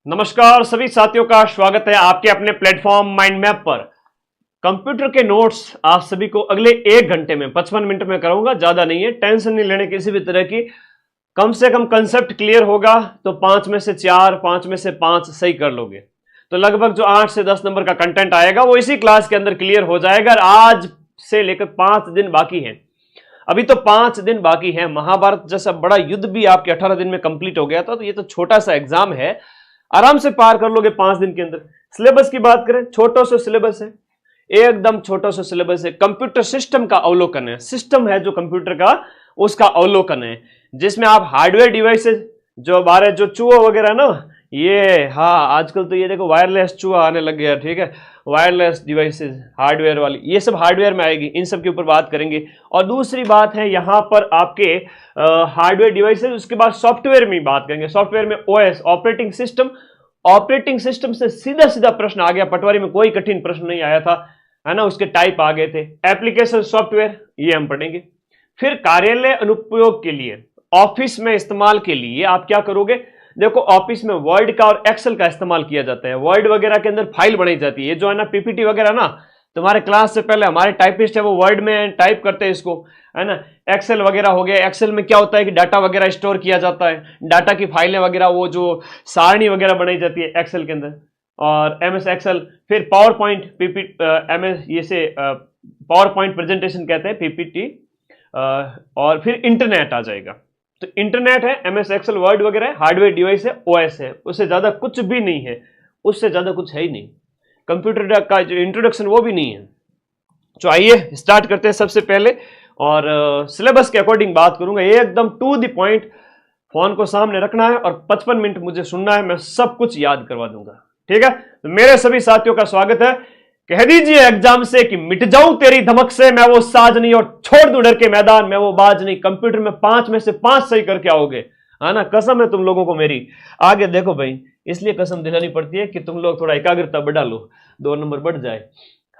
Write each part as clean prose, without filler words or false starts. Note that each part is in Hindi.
नमस्कार सभी साथियों का स्वागत है आपके अपने प्लेटफॉर्म माइंड मैप पर। कंप्यूटर के नोट्स आप सभी को अगले 1 घंटे में 55 मिनट में कराऊंगा, ज्यादा नहीं है, टेंशन नहीं लेने किसी भी तरह की। कम से कम कंसेप्ट क्लियर होगा तो 5 में से 4, 5 में से 5 सही कर लोगे तो लगभग जो 8 से 10 नंबर का कंटेंट आएगा वो इसी क्लास के अंदर क्लियर हो जाएगा। आज से लेकर 5 दिन बाकी हैं, अभी तो 5 दिन बाकी है। महाभारत जैसा बड़ा युद्ध भी आपके 18 दिन में कंप्लीट हो गया था, तो ये तो छोटा सा एग्जाम है, आराम से पार कर लोगे 5 दिन के अंदर। सिलेबस की बात करें, छोटा सा सिलेबस है, एकदम छोटा सा सिलेबस है। कंप्यूटर सिस्टम का अवलोकन है, सिस्टम है जो कंप्यूटर का उसका अवलोकन है, जिसमें आप हार्डवेयर डिवाइसेस जो हमारे जो चूहा वगैरह ना, ये हाँ आजकल तो ये देखो वायरलेस चूहा आने लग गया, ठीक है, वायरलेस डिवाइसेस हार्डवेयर वाली, ये सब हार्डवेयर में आएगी, इन सब के ऊपर बात करेंगे। और दूसरी बात है यहाँ पर आपके हार्डवेयर डिवाइसेस, उसके बाद सॉफ्टवेयर में बात करेंगे। सॉफ्टवेयर में OS operating system, operating system से सीधा सीधा प्रश्न आ गया, पटवारी में कोई कठिन प्रश्न नहीं आया था, है ना, उसके टाइप आ गए थे। एप्लीकेशन सॉफ्टवेयर ये हम पढ़ेंगे। फिर कार्यालय अनुप्रयोग के लिए, ऑफिस में इस्तेमाल के लिए आप क्या करोगे, देखो ऑफिस में वर्ड का और एक्सेल का इस्तेमाल किया जाता है। वर्ड वगैरह के अंदर फाइल बनाई जाती है, ये जो है ना पीपीटी वगैरह ना, तुम्हारे क्लास से पहले हमारे टाइपिस्ट है वो वर्ड में टाइप करते हैं इसको, है ना। एक्सेल वगैरह हो गया, एक्सेल में क्या होता है कि डाटा वगैरह स्टोर किया जाता है, डाटा की फाइलें वगैरह, वो जो सारणी वगैरह बनाई जाती है एक्सेल के अंदर, और एमएस एक्सेल। फिर पावर पॉइंट पीपीटी, एमएस ये से पावर पॉइंट प्रेजेंटेशन कहते हैं पीपीटी, और फिर इंटरनेट आ जाएगा। तो इंटरनेट है, एमएस एक्सेल, वर्ड वगैरह है, हार्डवेयर डिवाइस है, ओएस है, उससे ज्यादा कुछ भी नहीं है, उससे ज्यादा कुछ है ही नहीं। कंप्यूटर का जो इंट्रोडक्शन वो भी नहीं है। तो आइए स्टार्ट करते हैं सबसे पहले, और सिलेबस के अकॉर्डिंग बात करूंगा, एकदम टू द पॉइंट। फोन को सामने रखना है और 55 मिनट मुझे सुनना है, मैं सब कुछ याद करवा दूंगा, ठीक है। तो मेरे सभी साथियों का स्वागत है। कह दीजिए एग्जाम से कि मिट जाऊं तेरी धमक से, मैं वो साज नहीं और छोड़ दूं डर के मैदान, मैं वो बाज नहीं। कंप्यूटर में 5 में से 5 सही करके आओगे, है ना, कसम है तुम लोगों को मेरी। आगे देखो भाई, इसलिए कसम दिलानी पड़ती है कि तुम लोग थोड़ा एकाग्रता बढ़ा लो, 2 नंबर बढ़ जाए।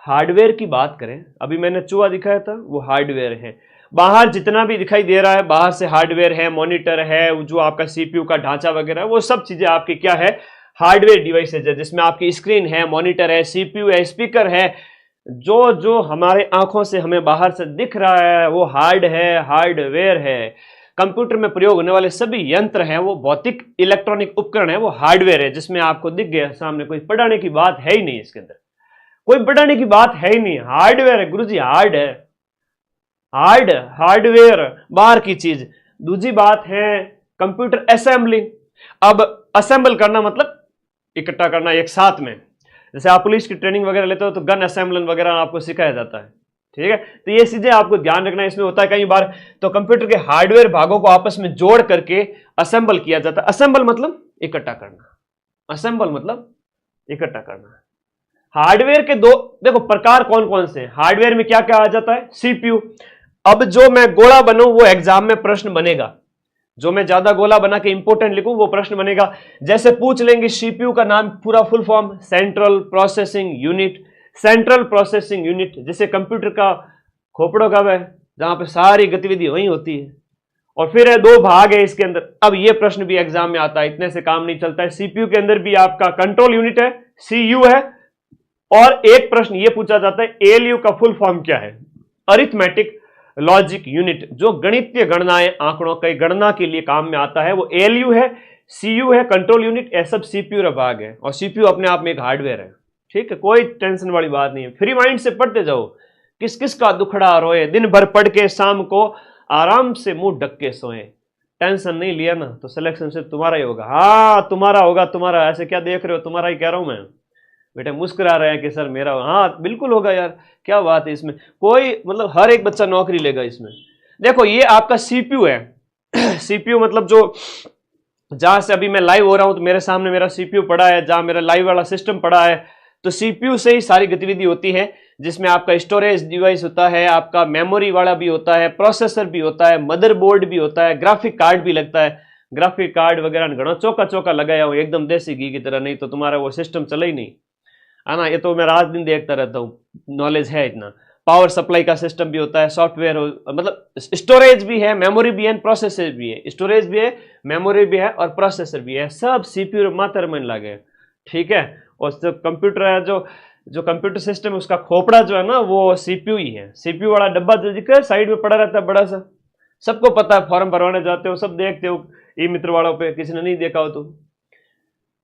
हार्डवेयर की बात करें, अभी मैंने चूहा दिखाया था, वो हार्डवेयर है। बाहर जितना भी दिखाई दे रहा है बाहर से हार्डवेयर है, मॉनिटर है, जो आपका सीपीयू का ढांचा वगैरह है, वो सब चीजें आपकी क्या है, हार्डवेयर डिवाइसेज है, जिसमें आपकी स्क्रीन है, मॉनिटर है, सीपीयू है, स्पीकर है। जो जो हमारे आंखों से हमें बाहर से दिख रहा है वो हार्ड है, हार्डवेयर है। कंप्यूटर में प्रयोग होने वाले सभी यंत्र हैं, वो भौतिक इलेक्ट्रॉनिक उपकरण है, वो हार्डवेयर है, जिसमें आपको दिख गया सामने, कोई पढ़ाने की बात है ही नहीं, इसके अंदर कोई पढ़ाने की बात है ही नहीं, हार्डवेयर है गुरुजी, हार्ड है, हार्डवेयर बाहर की चीज। दूसरी बात है कंप्यूटर असेंबलिंग। अब असेंबल करना मतलब इकट्ठा करना एक साथ में, जैसे आप पुलिस की ट्रेनिंग वगैरह लेते हो तो गन असेंबलिंग वगैरह आपको सिखाया जाता है, ठीक है। तो ये चीजें आपको ध्यान रखना है, इसमें होता है कई बार तो कंप्यूटर के हार्डवेयर भागों को आपस में जोड़ करके असेंबल किया जाता है। असेंबल मतलब इकट्ठा करना, असेंबल मतलब इकट्ठा करना। हार्डवेयर के दो देखो प्रकार कौन कौन से, हार्डवेयर में क्या क्या आ जाता है, सीपीयू। अब जो मैं गोला बनूं वो एग्जाम में प्रश्न बनेगा, जो मैं ज्यादा गोला बना के इंपोर्टेंट लिखूं वो प्रश्न बनेगा। जैसे पूछ लेंगे सीपीयू का नाम पूरा full form, central processing unit. Central processing unit जैसे कंप्यूटर का खोपड़ों का है, जहां पे सारी गतिविधि वहीं होती है। और फिर है 2 भाग है इसके अंदर, अब ये प्रश्न भी एग्जाम में आता है, इतने से काम नहीं चलता है। सीपीयू के अंदर भी आपका कंट्रोल यूनिट है, सीयू है, और एक प्रश्न ये पूछा जाता है एएलयू का फुल फॉर्म क्या है, अरिथमेटिक लॉजिक यूनिट, जो गणितीय गणनाएं, आंकड़ों की गणना के लिए काम में आता है, वो एएलयू है, सीयू है, कंट्रोल यूनिट, ये सब सीपीयू भाग है। और सीपीयू अपने आप में एक हार्डवेयर है, ठीक है, कोई टेंशन वाली बात नहीं है। फ्री माइंड से पढ़ते जाओ, किस किस का दुखड़ा रोए, दिन भर पढ़ के शाम को आराम से मुंह ढक के सोए। टेंशन नहीं लिया ना तो सिलेक्शन से तुम्हारा ही होगा, हाँ तुम्हारा होगा, तुम्हारा। ऐसे क्या देख रहे हो, तुम्हारा ही कह रहा हूं मैं। बेटे मुस्कुरा रहे हैं कि सर मेरा, हाँ बिल्कुल होगा यार, क्या बात है इसमें, कोई मतलब हर एक बच्चा नौकरी लेगा इसमें। देखो ये आपका सीपीयू है सीपीयू मतलब जो, जहां से अभी मैं लाइव हो रहा हूं तो मेरे सामने मेरा सीपीयू पड़ा है, जहां मेरा लाइव वाला सिस्टम पड़ा है, तो सीपीयू से ही सारी गतिविधि होती है, जिसमें आपका स्टोरेज डिवाइस होता है, आपका मेमोरी वाला भी होता है, प्रोसेसर भी होता है, मदरबोर्ड भी होता है, ग्राफिक कार्ड भी लगता है। ग्राफिक कार्ड वगैरह घना चौका चौका लगाया हो एकदम देसी घी की तरह, नहीं तो तुम्हारा वो सिस्टम चला ही नहीं, है ना। ये तो मैं रात दिन देखता रहता हूँ, नॉलेज है इतना। पावर सप्लाई का सिस्टम भी होता है, सॉफ्टवेयर मतलब स्टोरेज भी है, मेमोरी भी है, प्रोसेसर भी है। स्टोरेज भी है, मेमोरी भी है और प्रोसेसर भी है, सब सीपीयू मात्र में लगे, ठीक है। और जो कंप्यूटर है, जो कंप्यूटर सिस्टम है, उसका खोपड़ा जो है ना वो सीपीयू ही है। सीपीयू वाला डब्बा जो दिखा साइड में पड़ा रहता है बड़ा सा, सबको पता है, फॉर्म भरवाने जाते हो सब देखते हो ई मित्र वालों पे, किसी ने नहीं देखा हो तो।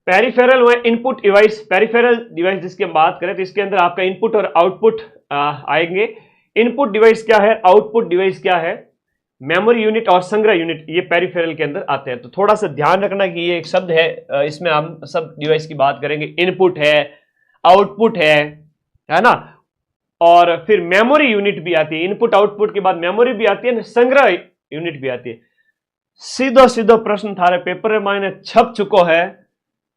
पेरिफेरल व इनपुट डिवाइस, पेरिफेरल डिवाइस जिसकी हम बात करें तो इसके अंदर आपका इनपुट और आउटपुट आएंगे। इनपुट डिवाइस क्या है, आउटपुट डिवाइस क्या है, मेमोरी यूनिट और संग्रह यूनिट, ये पेरिफेरल के अंदर आते हैं। तो थोड़ा सा ध्यान रखना कि ये एक शब्द है, इसमें हम सब डिवाइस की बात करेंगे। इनपुट है, आउटपुट है ना, और फिर मेमोरी यूनिट भी आती है। इनपुट आउटपुट के बाद मेमोरी भी आती है, संग्रह यूनिट भी आती है। सीधो सीधो प्रश्न थारे पेपर में मैंने छप चुको है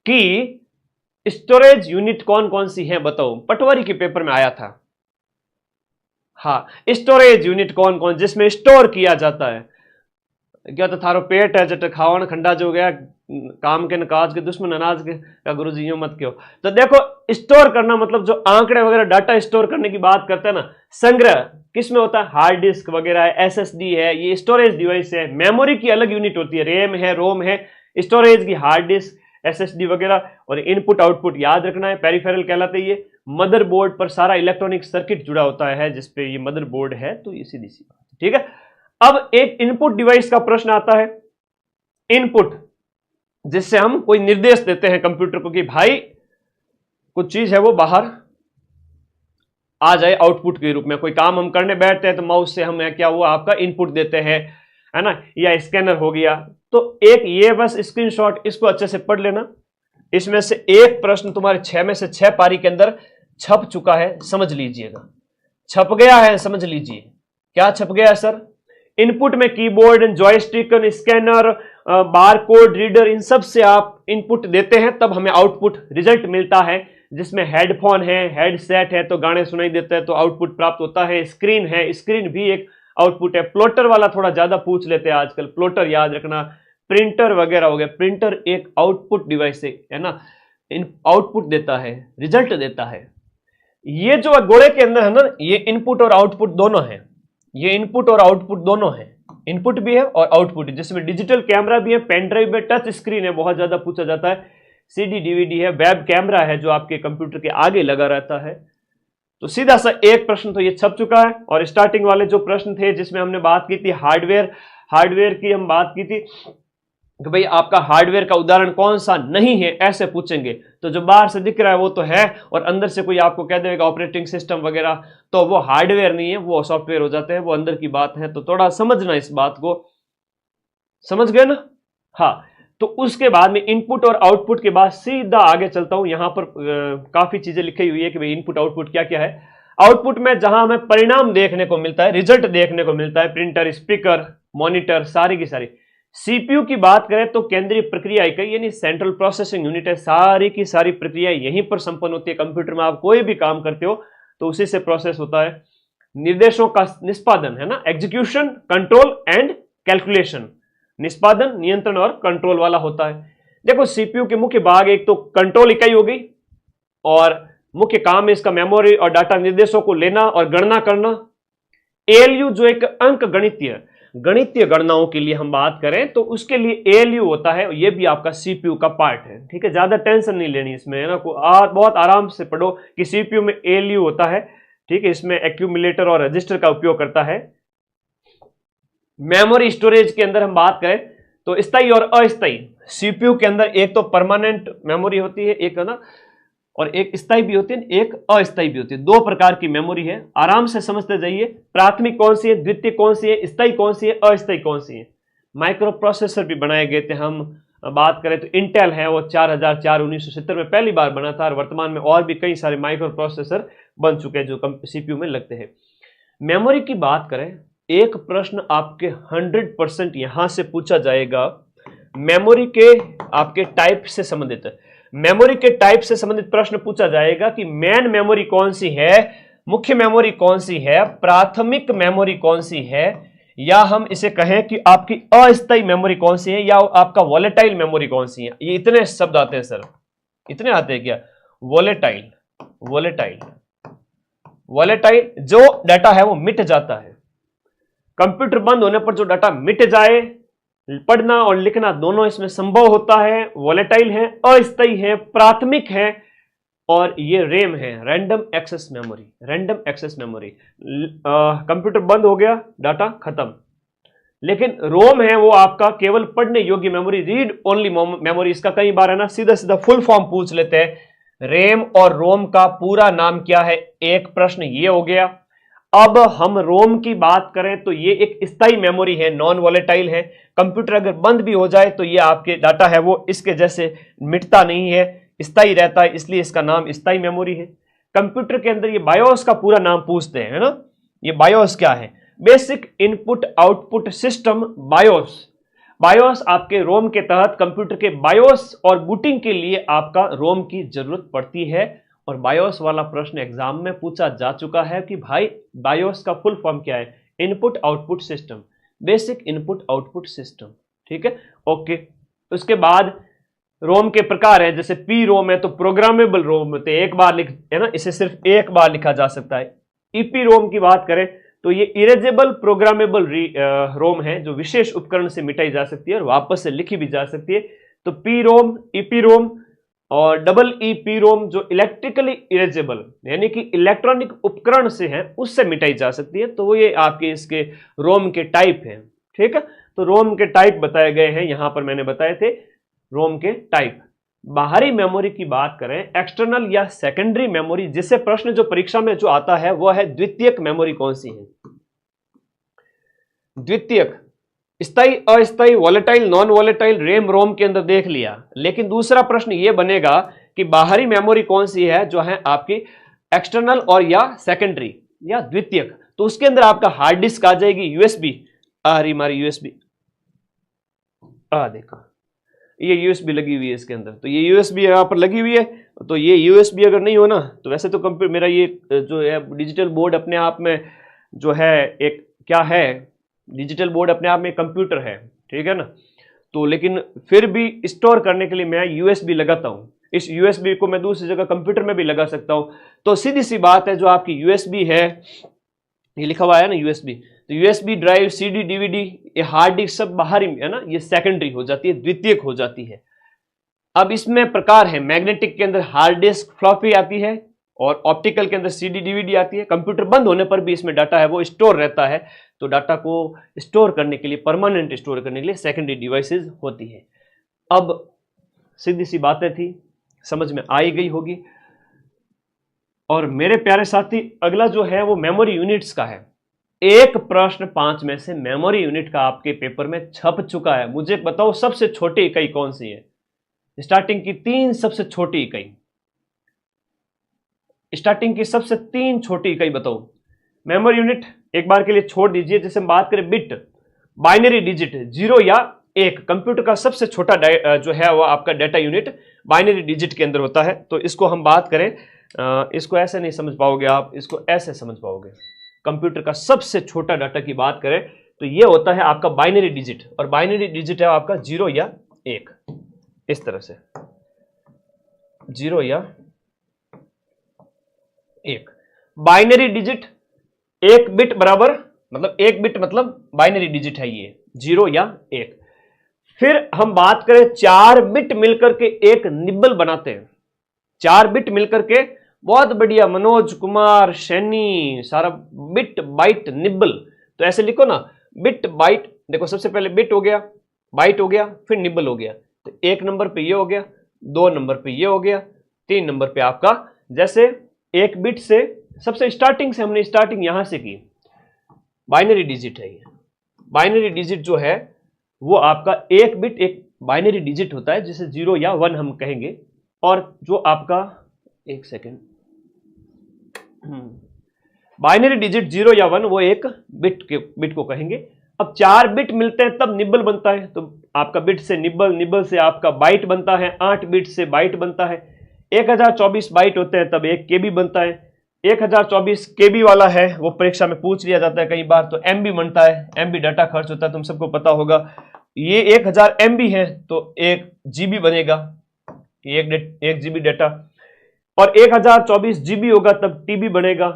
कि स्टोरेज यूनिट कौन कौन सी है बताओ, पटवारी के पेपर में आया था। हाँ, स्टोरेज यूनिट कौन कौन जिसमें स्टोर किया जाता है। क्या तो थारो पेट है जट खावन खंडा जो गया, काम के नकाज के दुश्मन अनाज के का गुरुजी यूं मत क्यों। तो देखो स्टोर करना मतलब जो आंकड़े वगैरह डाटा स्टोर करने की बात करते हैं ना, संग्रह किसमें होता है, हार्ड डिस्क वगैरह है, एसएसडी है, ये स्टोरेज डिवाइस है। मेमोरी की अलग यूनिट होती है, रैम है, रोम है, स्टोरेज की हार्ड डिस्क, एसएसडी वगैरह। और इनपुट आउटपुट याद रखना है, पेरिफेरल कहलाते हैं। ये मदरबोर्ड पर सारा इलेक्ट्रॉनिक सर्किट जुड़ा होता है जिसपे ये मदरबोर्ड है, तो ये सीधी सी बात, ठीक है। अब एक इनपुट डिवाइस का प्रश्न आता है। इनपुट जिससे हम कोई निर्देश देते हैं कंप्यूटर को कि भाई कुछ चीज है वो बाहर आ जाए आउटपुट के रूप में। कोई काम हम करने बैठते हैं तो माउस से हम क्या हुआ आपका इनपुट देते हैं, है ना, या स्कैनर हो गया। तो एक ये बस स्क्रीनशॉट, इसको अच्छे से पढ़ लेना। इसमें से एक प्रश्न तुम्हारे 6 में से 6 पारी के अंदर छप चुका है, समझ लीजिएगा। छप गया है, समझ लीजिए क्या छप गया है सर। इनपुट में keyboard, joystick, scanner, barcode reader, इन सब से आप इनपुट देते हैं, तब हमें आउटपुट रिजल्ट मिलता है। जिसमें हेडफोन है, हेडसेट है तो गाने सुनाई देते हैं तो आउटपुट प्राप्त होता है। स्क्रीन है, स्क्रीन भी एक आउटपुट है। प्लॉटर वाला थोड़ा ज्यादा पूछ लेते हैं आजकल, प्लॉटर याद रखना। प्रिंटर वगैरह हो गया, प्रिंटर एक आउटपुट डिवाइस है ना, आउटपुट देता है, रिजल्ट देता है। ये जो गोले के अंदर है ना, ये इनपुट और आउटपुट दोनों है। ये इनपुट और आउटपुट दोनों है, इनपुट भी है और आउटपुट, जिसमें डिजिटल कैमरा भी है, पेन ड्राइव में टच स्क्रीन है, बहुत ज्यादा पूछा जाता है, सीडी डीवीडी है, वेब कैमरा है जो आपके कंप्यूटर के आगे लगा रहता है। तो सीधा सा एक प्रश्न तो ये छप चुका है। और स्टार्टिंग वाले जो प्रश्न थे जिसमें हमने बात की थी हार्डवेयर की हम बात की थी कि भाई आपका हार्डवेयर का उदाहरण कौन सा नहीं है, ऐसे पूछेंगे। तो जो बाहर से दिख रहा है वो तो है, और अंदर से कोई आपको कह देगा ऑपरेटिंग सिस्टम वगैरह, तो वो हार्डवेयर नहीं है, वो सॉफ्टवेयर हो जाते हैं, वो अंदर की बात है। तो थोड़ा समझना इस बात को, समझ गए ना। हाँ, तो उसके बाद में इनपुट और आउटपुट के बाद सीधा आगे चलता हूं। यहां पर काफी चीजें लिखी हुई है कि भाई इनपुट आउटपुट क्या क्या है। आउटपुट में जहां हमें परिणाम देखने को मिलता है, रिजल्ट देखने को मिलता है, प्रिंटर, स्पीकर, मॉनिटर, सारी की सारी। सीपीयू की बात करें तो केंद्रीय प्रक्रिया इकाई यानी सेंट्रल प्रोसेसिंग यूनिट है। सारी की सारी प्रक्रिया यहीं पर संपन्न होती है। कंप्यूटर में आप कोई भी काम करते हो तो उसी से प्रोसेस होता है। निर्देशों का निष्पादन है ना, एग्जीक्यूशन, कंट्रोल एंड कैलकुलेशन। निष्पादन, नियंत्रण और कंट्रोल वाला होता है। देखो सीपीयू के मुख्य भाग, एक तो कंट्रोल इकाई हो गई, और मुख्य काम है इसका मेमोरी और डाटा निर्देशों को लेना और गणना करना। एएलयू जो एक अंक गणितीय गणनाओं के लिए हम बात करें तो उसके लिए एएलयू होता है, ये भी आपका सीपीयू का पार्ट है, ठीक है। ज्यादा टेंशन नहीं लेनी इसमें, है ना, बहुत आराम से पढ़ो कि सीपीयू में एएलयू होता है, ठीक है। इसमें एक्यूमुलेटर और रजिस्टर का उपयोग करता है। मेमोरी स्टोरेज के अंदर हम बात करें तो स्थायी और अस्थायी। सीपीयू के अंदर एक तो परमानेंट मेमोरी होती है, एक है ना, और एक स्थायी भी होती है, एक अस्थायी भी होती है। दो प्रकार की मेमोरी है, आराम से समझते जाइए। प्राथमिक कौन सी है, द्वितीय कौन सी है, स्थायी कौन सी है, अस्थायी कौन सी है। माइक्रो प्रोसेसर भी बनाए गए थे। हम बात करें तो इंटेल है, वो 4004 1970 में पहली बार बना था, और वर्तमान में और भी कई सारे माइक्रो प्रोसेसर बन चुके हैं जो सीपीयू में लगते हैं। मेमोरी की बात करें, एक प्रश्न आपके 100% यहां से पूछा जाएगा, मेमोरी के आपके टाइप से संबंधित है। मेमोरी के टाइप से संबंधित प्रश्न पूछा जाएगा कि मेन मेमोरी कौन सी है, मुख्य मेमोरी कौन सी है, प्राथमिक मेमोरी कौन सी है, या हम इसे कहें कि आपकी अस्थायी मेमोरी कौन सी है, या आपका वोलेटाइल मेमोरी कौन सी है। ये इतने शब्द आते हैं सर, इतने आते हैं क्या। वोलेटाइल, वॉलेटाइल जो डाटा है वो मिट जाता है। कंप्यूटर बंद होने पर जो डाटा मिट जाए, पढ़ना और लिखना दोनों इसमें संभव होता है। वॉलेटाइल है, अस्थायी है, प्राथमिक है, और ये रैम है, random access memory. Random access memory, computer बंद हो गया, डाटा खत्म। लेकिन रोम है वो आपका केवल पढ़ने योग्य मेमोरी, रीड ओनली मेमोरी। इसका कई बार है ना सीधा सीधा फुल फॉर्म पूछ लेते हैं, रैम और रोम का पूरा नाम क्या है, एक प्रश्न ये हो गया। अब हम रोम की बात करें तो ये एक स्थायी मेमोरी है, नॉन वॉलेटाइल है। कंप्यूटर अगर बंद भी हो जाए तो ये आपके डाटा है वो इसके जैसे मिटता नहीं है, स्थायी रहता है, इसलिए इसका नाम स्थायी मेमोरी है। कंप्यूटर के अंदर ये बायोस का पूरा नाम पूछते हैं, है ना। ये बायोस क्या है, basic input output system, BIOS. BIOS आपके रोम के तहत कंप्यूटर के बायोस और बूटिंग के लिए आपका रोम की जरूरत पड़ती है। और बायोस वाला प्रश्न एग्जाम में पूछा जा चुका है कि भाई बायोस का फुल फॉर्म क्या है, input output system, basic input output system. ठीक है, ओके। उसके बाद रोम के प्रकार है, जैसे पी रोम है तो प्रोग्रामेबल रोम होते हैं, एक बार लिख है ना, इसे सिर्फ एक बार लिखा जा सकता है। ईपी रोम की बात करें तो ये इरेजेबल प्रोग्रामेबल रोम है, जो विशेष उपकरण से मिटाई जा सकती है और वापस से लिखी भी जा सकती है। तो पी रोम, ईपी रोम और डबल ईपी रोम जो इलेक्ट्रिकली इरेजेबल यानी कि इलेक्ट्रॉनिक उपकरण से है उससे मिटाई जा सकती है। तो वो ये आपके इसके रोम के टाइप हैं। ठीक है, तो रोम के टाइप बताए गए हैं यहां पर, मैंने बताए थे रोम के टाइप। बाहरी मेमोरी की बात करें, एक्सटर्नल या सेकेंडरी मेमोरी, जिससे प्रश्न जो परीक्षा में जो आता है वह है द्वितीयक मेमोरी कौन सी है। द्वितीयक, स्थायी, अस्थायी, volatile, non volatile, RAM ROM के अंदर देख लिया। लेकिन दूसरा प्रश्न यह बनेगा कि बाहरी मेमोरी कौन सी है, जो है आपकी एक्सटर्नल और या सेकेंडरी या द्वितीयक। तो उसके अंदर आपका हार्ड डिस्क आ जाएगी, यूएसबी। आ रही हमारी यूएसबी, देखो ये यूएसबी लगी हुई है इसके अंदर। तो ये यूएसबी यहाँ पर लगी हुई है। तो ये यूएसबी अगर नहीं हो ना, तो वैसे तो कंप्यूटर मेरा ये जो है डिजिटल बोर्ड अपने आप में जो है एक क्या है, डिजिटल बोर्ड अपने आप में कंप्यूटर है, ठीक है ना। तो लेकिन फिर भी स्टोर करने के लिए मैं यूएसबी लगाता हूँ। इस यूएसबी को मैं दूसरी जगह कंप्यूटर में भी लगा सकता हूँ। तो सीधी सी बात है, जो आपकी यूएसबी है, ये लिखा हुआ है ना यूएसबी, तो यूएसबी ड्राइव, सीडी, डीवीडी, ये हार्ड डिस्क सब बाहरी है ना, ये सेकेंडरी हो जाती है, द्वितीयक हो जाती है। अब इसमें प्रकार है, मैग्नेटिक के अंदर हार्ड डिस्क, फ्लॉपी आती है, और ऑप्टिकल के अंदर सीडी, डीवीडी आती है। कंप्यूटर बंद होने पर भी इसमें डाटा है वो स्टोर रहता है। तो डाटा को स्टोर करने के लिए, परमानेंट स्टोर करने के लिए सेकेंडरी डिवाइसेस होती है। अब सीधी सी बातें थी, समझ में आई गई होगी। और मेरे प्यारे साथी, अगला जो है वो मेमोरी यूनिट्स का है। एक प्रश्न 5 में से मेमोरी यूनिट का आपके पेपर में छप चुका है। मुझे बताओ सबसे छोटी इकाई कौन सी है, स्टार्टिंग की 3 सबसे छोटी इकाई, स्टार्टिंग की सबसे 3 छोटी इकाई बताओ। मेमोरी यूनिट एक बार के लिए छोड़ दीजिए। जैसे हम बात करें बिट, बाइनरी डिजिट 0 या 1, कंप्यूटर का सबसे छोटा जो है वो आपका डाटा यूनिट बाइनरी डिजिट के अंदर होता है। तो इसको हम बात करें, इसको ऐसे नहीं समझ पाओगे आप, इसको ऐसे समझ पाओगे। कंप्यूटर का सबसे छोटा डाटा की बात करें तो ये होता है आपका बाइनरी डिजिट, और बाइनरी डिजिट है आपका 0 या 1, इस तरह से 0 या 1। बाइनरी डिजिट 1 बिट बराबर, मतलब 1 बिट मतलब बाइनरी डिजिट है ये, 0 या 1। फिर हम बात करें 4 बिट मिलकर के एक निब्बल बनाते हैं। 4 बिट मिलकर के, बहुत बढ़िया मनोज कुमार सैनी, सारा बिट बाइट निब्बल। तो ऐसे लिखो ना, बिट बाइट, देखो सबसे पहले बिट हो गया, बाइट हो गया, फिर निब्बल हो गया। तो 1 नंबर पे ये हो गया, 2 नंबर पे ये हो गया, 3 नंबर पे आपका, जैसे 1 बिट से सबसे स्टार्टिंग से हमने स्टार्टिंग यहां से की, बाइनरी डिजिट है ये। बाइनरी डिजिट जो है वो आपका 1 बिट एक बाइनरी डिजिट होता है, जिसे 0 या 1 हम कहेंगे। और जो आपका, एक सेकेंड, बाइनरी डिजिट 0 या 1 वो एक बिट को कहेंगे। अब 4 बिट मिलते हैं तब निब्बल बनता है। तो आपका बिट से निब्बल, निब्बल से आपका बाइट बनता है, 8 बिट से बाइट बनता है। 1024 बाइट होते हैं तब 1 केबी बनता है। 1024 केबी वाला है वो परीक्षा में पूछ लिया जाता है कई बार। तो एमबी बनता है, एमबी डाटा खर्च होता है, तुम सबको पता होगा। ये 1000 एमबी है तो 1 जीबी बनेगा, 1 जीबी डाटा। और 1024 जीबी होगा तब टीबी बनेगा।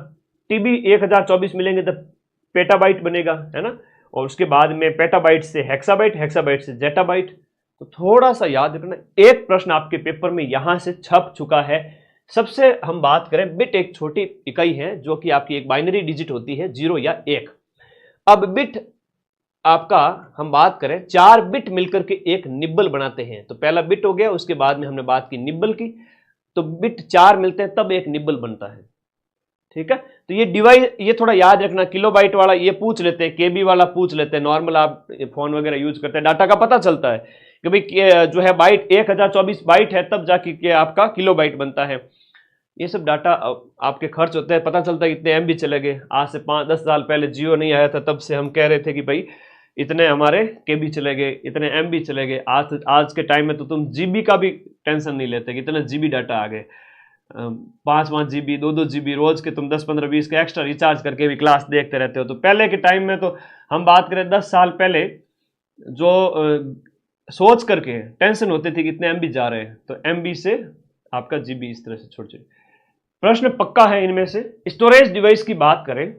टीबी 1024 मिलेंगे तब पेटाबाइट बनेगा, है ना। और उसके बाद में पेटाबाइट से हेक्साबाइट, हेक्साबाइट से जेटाबाइट। तो थोड़ा सा याद रखना, एक प्रश्न आपके पेपर में यहां से छप चुका है। सबसे हम बात करें, बिट एक छोटी इकाई है जो कि आपकी एक बाइनरी डिजिट होती है, 0 या 1। अब बिट आपका हम बात करें 4 बिट मिलकर के एक निब्बल बनाते हैं। तो पहला बिट हो गया, उसके बाद में हमने बात की निब्बल की, तो बिट 4 मिलते हैं तब एक निब्बल बनता है, ठीक है। तो ये डिवाइस, ये थोड़ा याद रखना, किलोबाइट वाला ये पूछ लेते हैं, केबी वाला पूछ लेते हैं। नॉर्मल आप फोन वगैरह यूज करते हैं, डाटा का पता चलता है कि भाई जो है बाइट 1024 बाइट है तब जाके के आपका किलोबाइट बनता है। ये सब डाटा आपके खर्च होते हैं, पता चलता है कितने एमबी चले गए। आज से 5-10 साल पहले जियो नहीं आया था, तब से हम कह रहे थे कि भाई इतने हमारे केबी चले गए, इतने एमबी चले गए। आज के टाइम में तो तुम जीबी का भी टेंशन नहीं लेते कि इतने जीबी डाटा आ गए। 5-5 जीबी, 2-2 जीबी रोज के तुम 10-15-20 के एक्स्ट्रा रिचार्ज करके भी क्लास देखते रहते हो। तो पहले के टाइम में तो हम बात करें 10 साल पहले, जो सोच करके टेंशन होती थी कि इतने एमबी जा रहे हैं, तो एमबी से आपका जीबी इस तरह से छोटे छोटे प्रश्न पक्का है इनमें से। स्टोरेज डिवाइस की बात करें,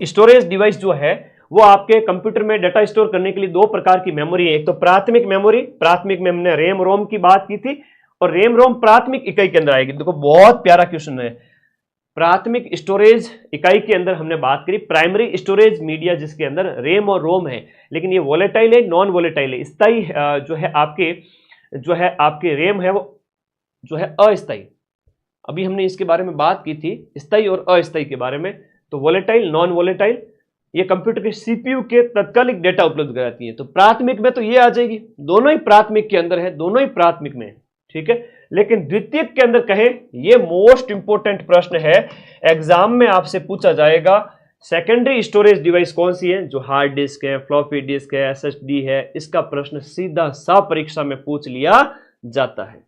स्टोरेज डिवाइस जो है वो आपके कंप्यूटर में डाटा स्टोर करने के लिए 2 प्रकार की मेमोरी है। एक तो प्राथमिक मेमोरी, प्राथमिक में हमने रैम रोम की बात की थी, और रैम रोम प्राथमिक इकाई के अंदर आएगी। देखो बहुत प्यारा क्वेश्चन है। प्राथमिक स्टोरेज इकाई के अंदर हमने बात करी प्राइमरी स्टोरेज मीडिया, जिसके अंदर रैम और रोम है, लेकिन ये वोलेटाइल है, नॉन वोलेटाइल है। स्थायी जो है आपके रैम है वो जो है अस्थायी। अभी हमने इसके बारे में बात की थी, स्थायी और अस्थायी के बारे में। तो वोलेटाइल, नॉन वोलेटाइल, ये कंप्यूटर के सीपीयू के तात्कालिक डेटा उपलब्ध कराती है। तो प्राथमिक में तो ये आ जाएगी, दोनों ही प्राथमिक के अंदर है, दोनों ही प्राथमिक में, ठीक है। लेकिन द्वितीयक के अंदर कहे, ये मोस्ट इंपोर्टेंट प्रश्न है, एग्जाम में आपसे पूछा जाएगा सेकेंडरी स्टोरेज डिवाइस कौन सी है, जो हार्ड डिस्क है, फ्लॉपी डिस्क है, एसएसडी है। इसका प्रश्न सीधा सा परीक्षा में पूछ लिया जाता है।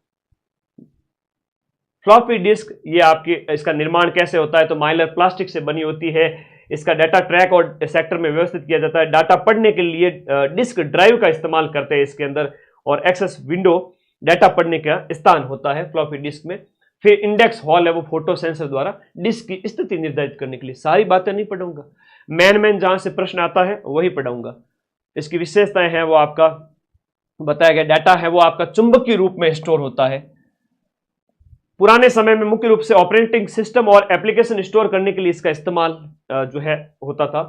फ्लॉपी डिस्क, ये आपकी, इसका निर्माण कैसे होता है, तो माइलर प्लास्टिक से बनी होती है। इसका डाटा ट्रैक और सेक्टर में व्यवस्थित किया जाता है। डाटा पढ़ने के लिए डिस्क ड्राइव का इस्तेमाल करते हैं इसके अंदर, और एक्सेस विंडो डाटा पढ़ने का स्थान होता है फ्लॉपी डिस्क में। फिर इंडेक्स हॉल है, वो फोटो सेंसर द्वारा डिस्क की स्थिति निर्धारित करने के लिए। सारी बातें नहीं पढ़ाऊंगा, मैन जहां से प्रश्न आता है वही पढ़ाऊंगा। इसकी विशेषताएं हैं वो आपका बताया गया। डाटा है वो आपका चुंबकीय रूप में स्टोर होता है। पुराने समय में मुख्य रूप से ऑपरेटिंग सिस्टम और एप्लीकेशन स्टोर करने के लिए इसका इस्तेमाल जो है होता था।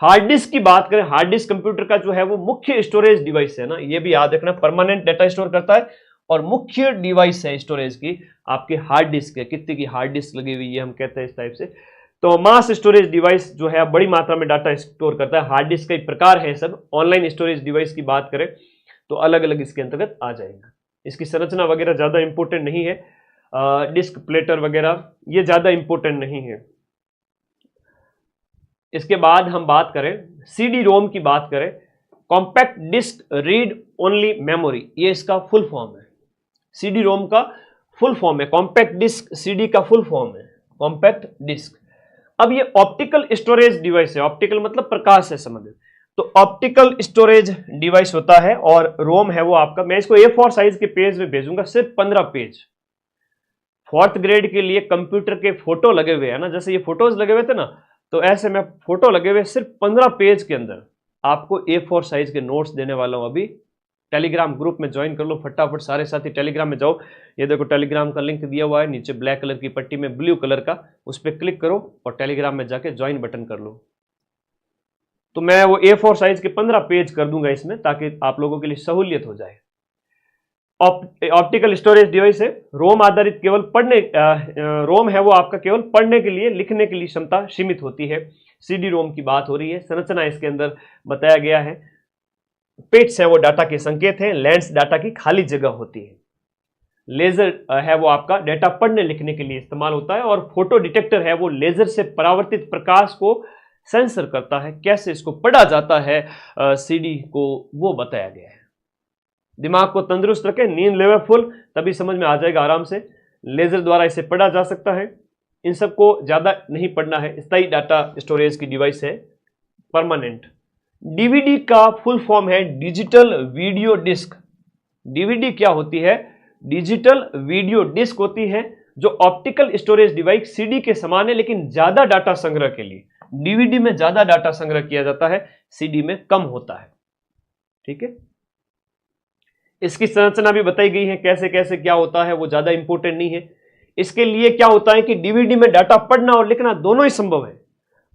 हार्ड डिस्क की बात करें, हार्ड डिस्क कंप्यूटर का जो है वो मुख्य स्टोरेज डिवाइस है ना, ये भी याद रखना, परमानेंट डाटा स्टोर करता है और मुख्य डिवाइस है स्टोरेज की आपके हार्ड डिस्क है। कितने की हार्ड डिस्क लगी हुई है हम कहते हैं इस टाइप से। तो मास स्टोरेज डिवाइस जो है बड़ी मात्रा में डाटा स्टोर करता है। हार्ड डिस्क का एक प्रकार है सब। ऑनलाइन स्टोरेज डिवाइस की बात करें तो अलग अलग इसके अंतर्गत आ जाएगा। इसकी संरचना वगैरह ज्यादा इंपॉर्टेंट नहीं है, डिस्क प्लेटर वगैरह ये ज्यादा इंपॉर्टेंट नहीं है। इसके बाद हम बात करें सीडी रोम की बात करें, compact disc read only memory, ये इसका फुल फॉर्म है। सीडी रोम का फुल फॉर्म है कॉम्पैक्ट डिस्क, सीडी का फुल फॉर्म है कॉम्पैक्ट डिस्क। अब ये ऑप्टिकल स्टोरेज डिवाइस है, ऑप्टिकल मतलब प्रकाश से संबंधित, तो ऑप्टिकल स्टोरेज डिवाइस होता है। और रोम है वो आपका, मैं इसको A4 साइज के पेज में भेजूंगा, सिर्फ 15 पेज। 4th ग्रेड के लिए कंप्यूटर के फोटो लगे हुए हैं ना, जैसे ये फोटोज लगे हुए थे ना, तो ऐसे में फोटो लगे हुए सिर्फ 15 पेज के अंदर आपको A4 साइज के नोट्स देने वाला हूं। अभी टेलीग्राम ग्रुप में ज्वाइन कर लो फटाफट, सारे साथी टेलीग्राम में जाओ। ये देखो टेलीग्राम का लिंक दिया हुआ है नीचे ब्लैक कलर की पट्टी में ब्लू कलर का, उस पर क्लिक करो और टेलीग्राम में जाके ज्वाइन बटन कर लो। तो मैं वो A4 साइज के 15 पेज कर दूंगा इसमें, ताकि आप लोगों के लिए सहूलियत हो जाए। ऑप्टिकल स्टोरेज डिवाइस है, रोम आधारित, केवल पढ़ने, रोम है वो आपका केवल पढ़ने के लिए, लिखने के लिए क्षमता सीमित होती है। सीडी रोम की बात हो रही है। संरचना इसके अंदर बताया गया है। पिट्स है वो डाटा के संकेत हैं, लेंस डाटा की खाली जगह होती है। लेजर है वो आपका डाटा पढ़ने लिखने के लिए इस्तेमाल होता है। और फोटो डिटेक्टर है वो लेजर से परावर्तित प्रकाश को सेंसर करता है। कैसे इसको पढ़ा जाता है सीडी को, वो बताया गया है। दिमाग को तंदुरुस्त रखें, नींद लेवे फुल, तभी समझ में आ जाएगा आराम से। लेजर द्वारा इसे पढ़ा जा सकता है। इन सबको ज्यादा नहीं पढ़ना है। स्थायी डाटा स्टोरेज की डिवाइस है, परमानेंट। डीवीडी का फुल फॉर्म है डिजिटल वीडियो डिस्क। डीवीडी क्या होती है? डिजिटल वीडियो डिस्क होती है। जो ऑप्टिकल स्टोरेज डिवाइस सीडी के समान है, लेकिन ज्यादा डाटा संग्रह के लिए। डीवीडी में ज्यादा डाटा संग्रह किया जाता है, सीडी में कम होता है। ठीक है, इसकी संरचना भी बताई गई है, कैसे कैसे क्या होता है, वो ज्यादा इंपॉर्टेंट नहीं है। इसके लिए क्या होता है कि डीवीडी में डाटा पढ़ना और लिखना दोनों ही संभव है।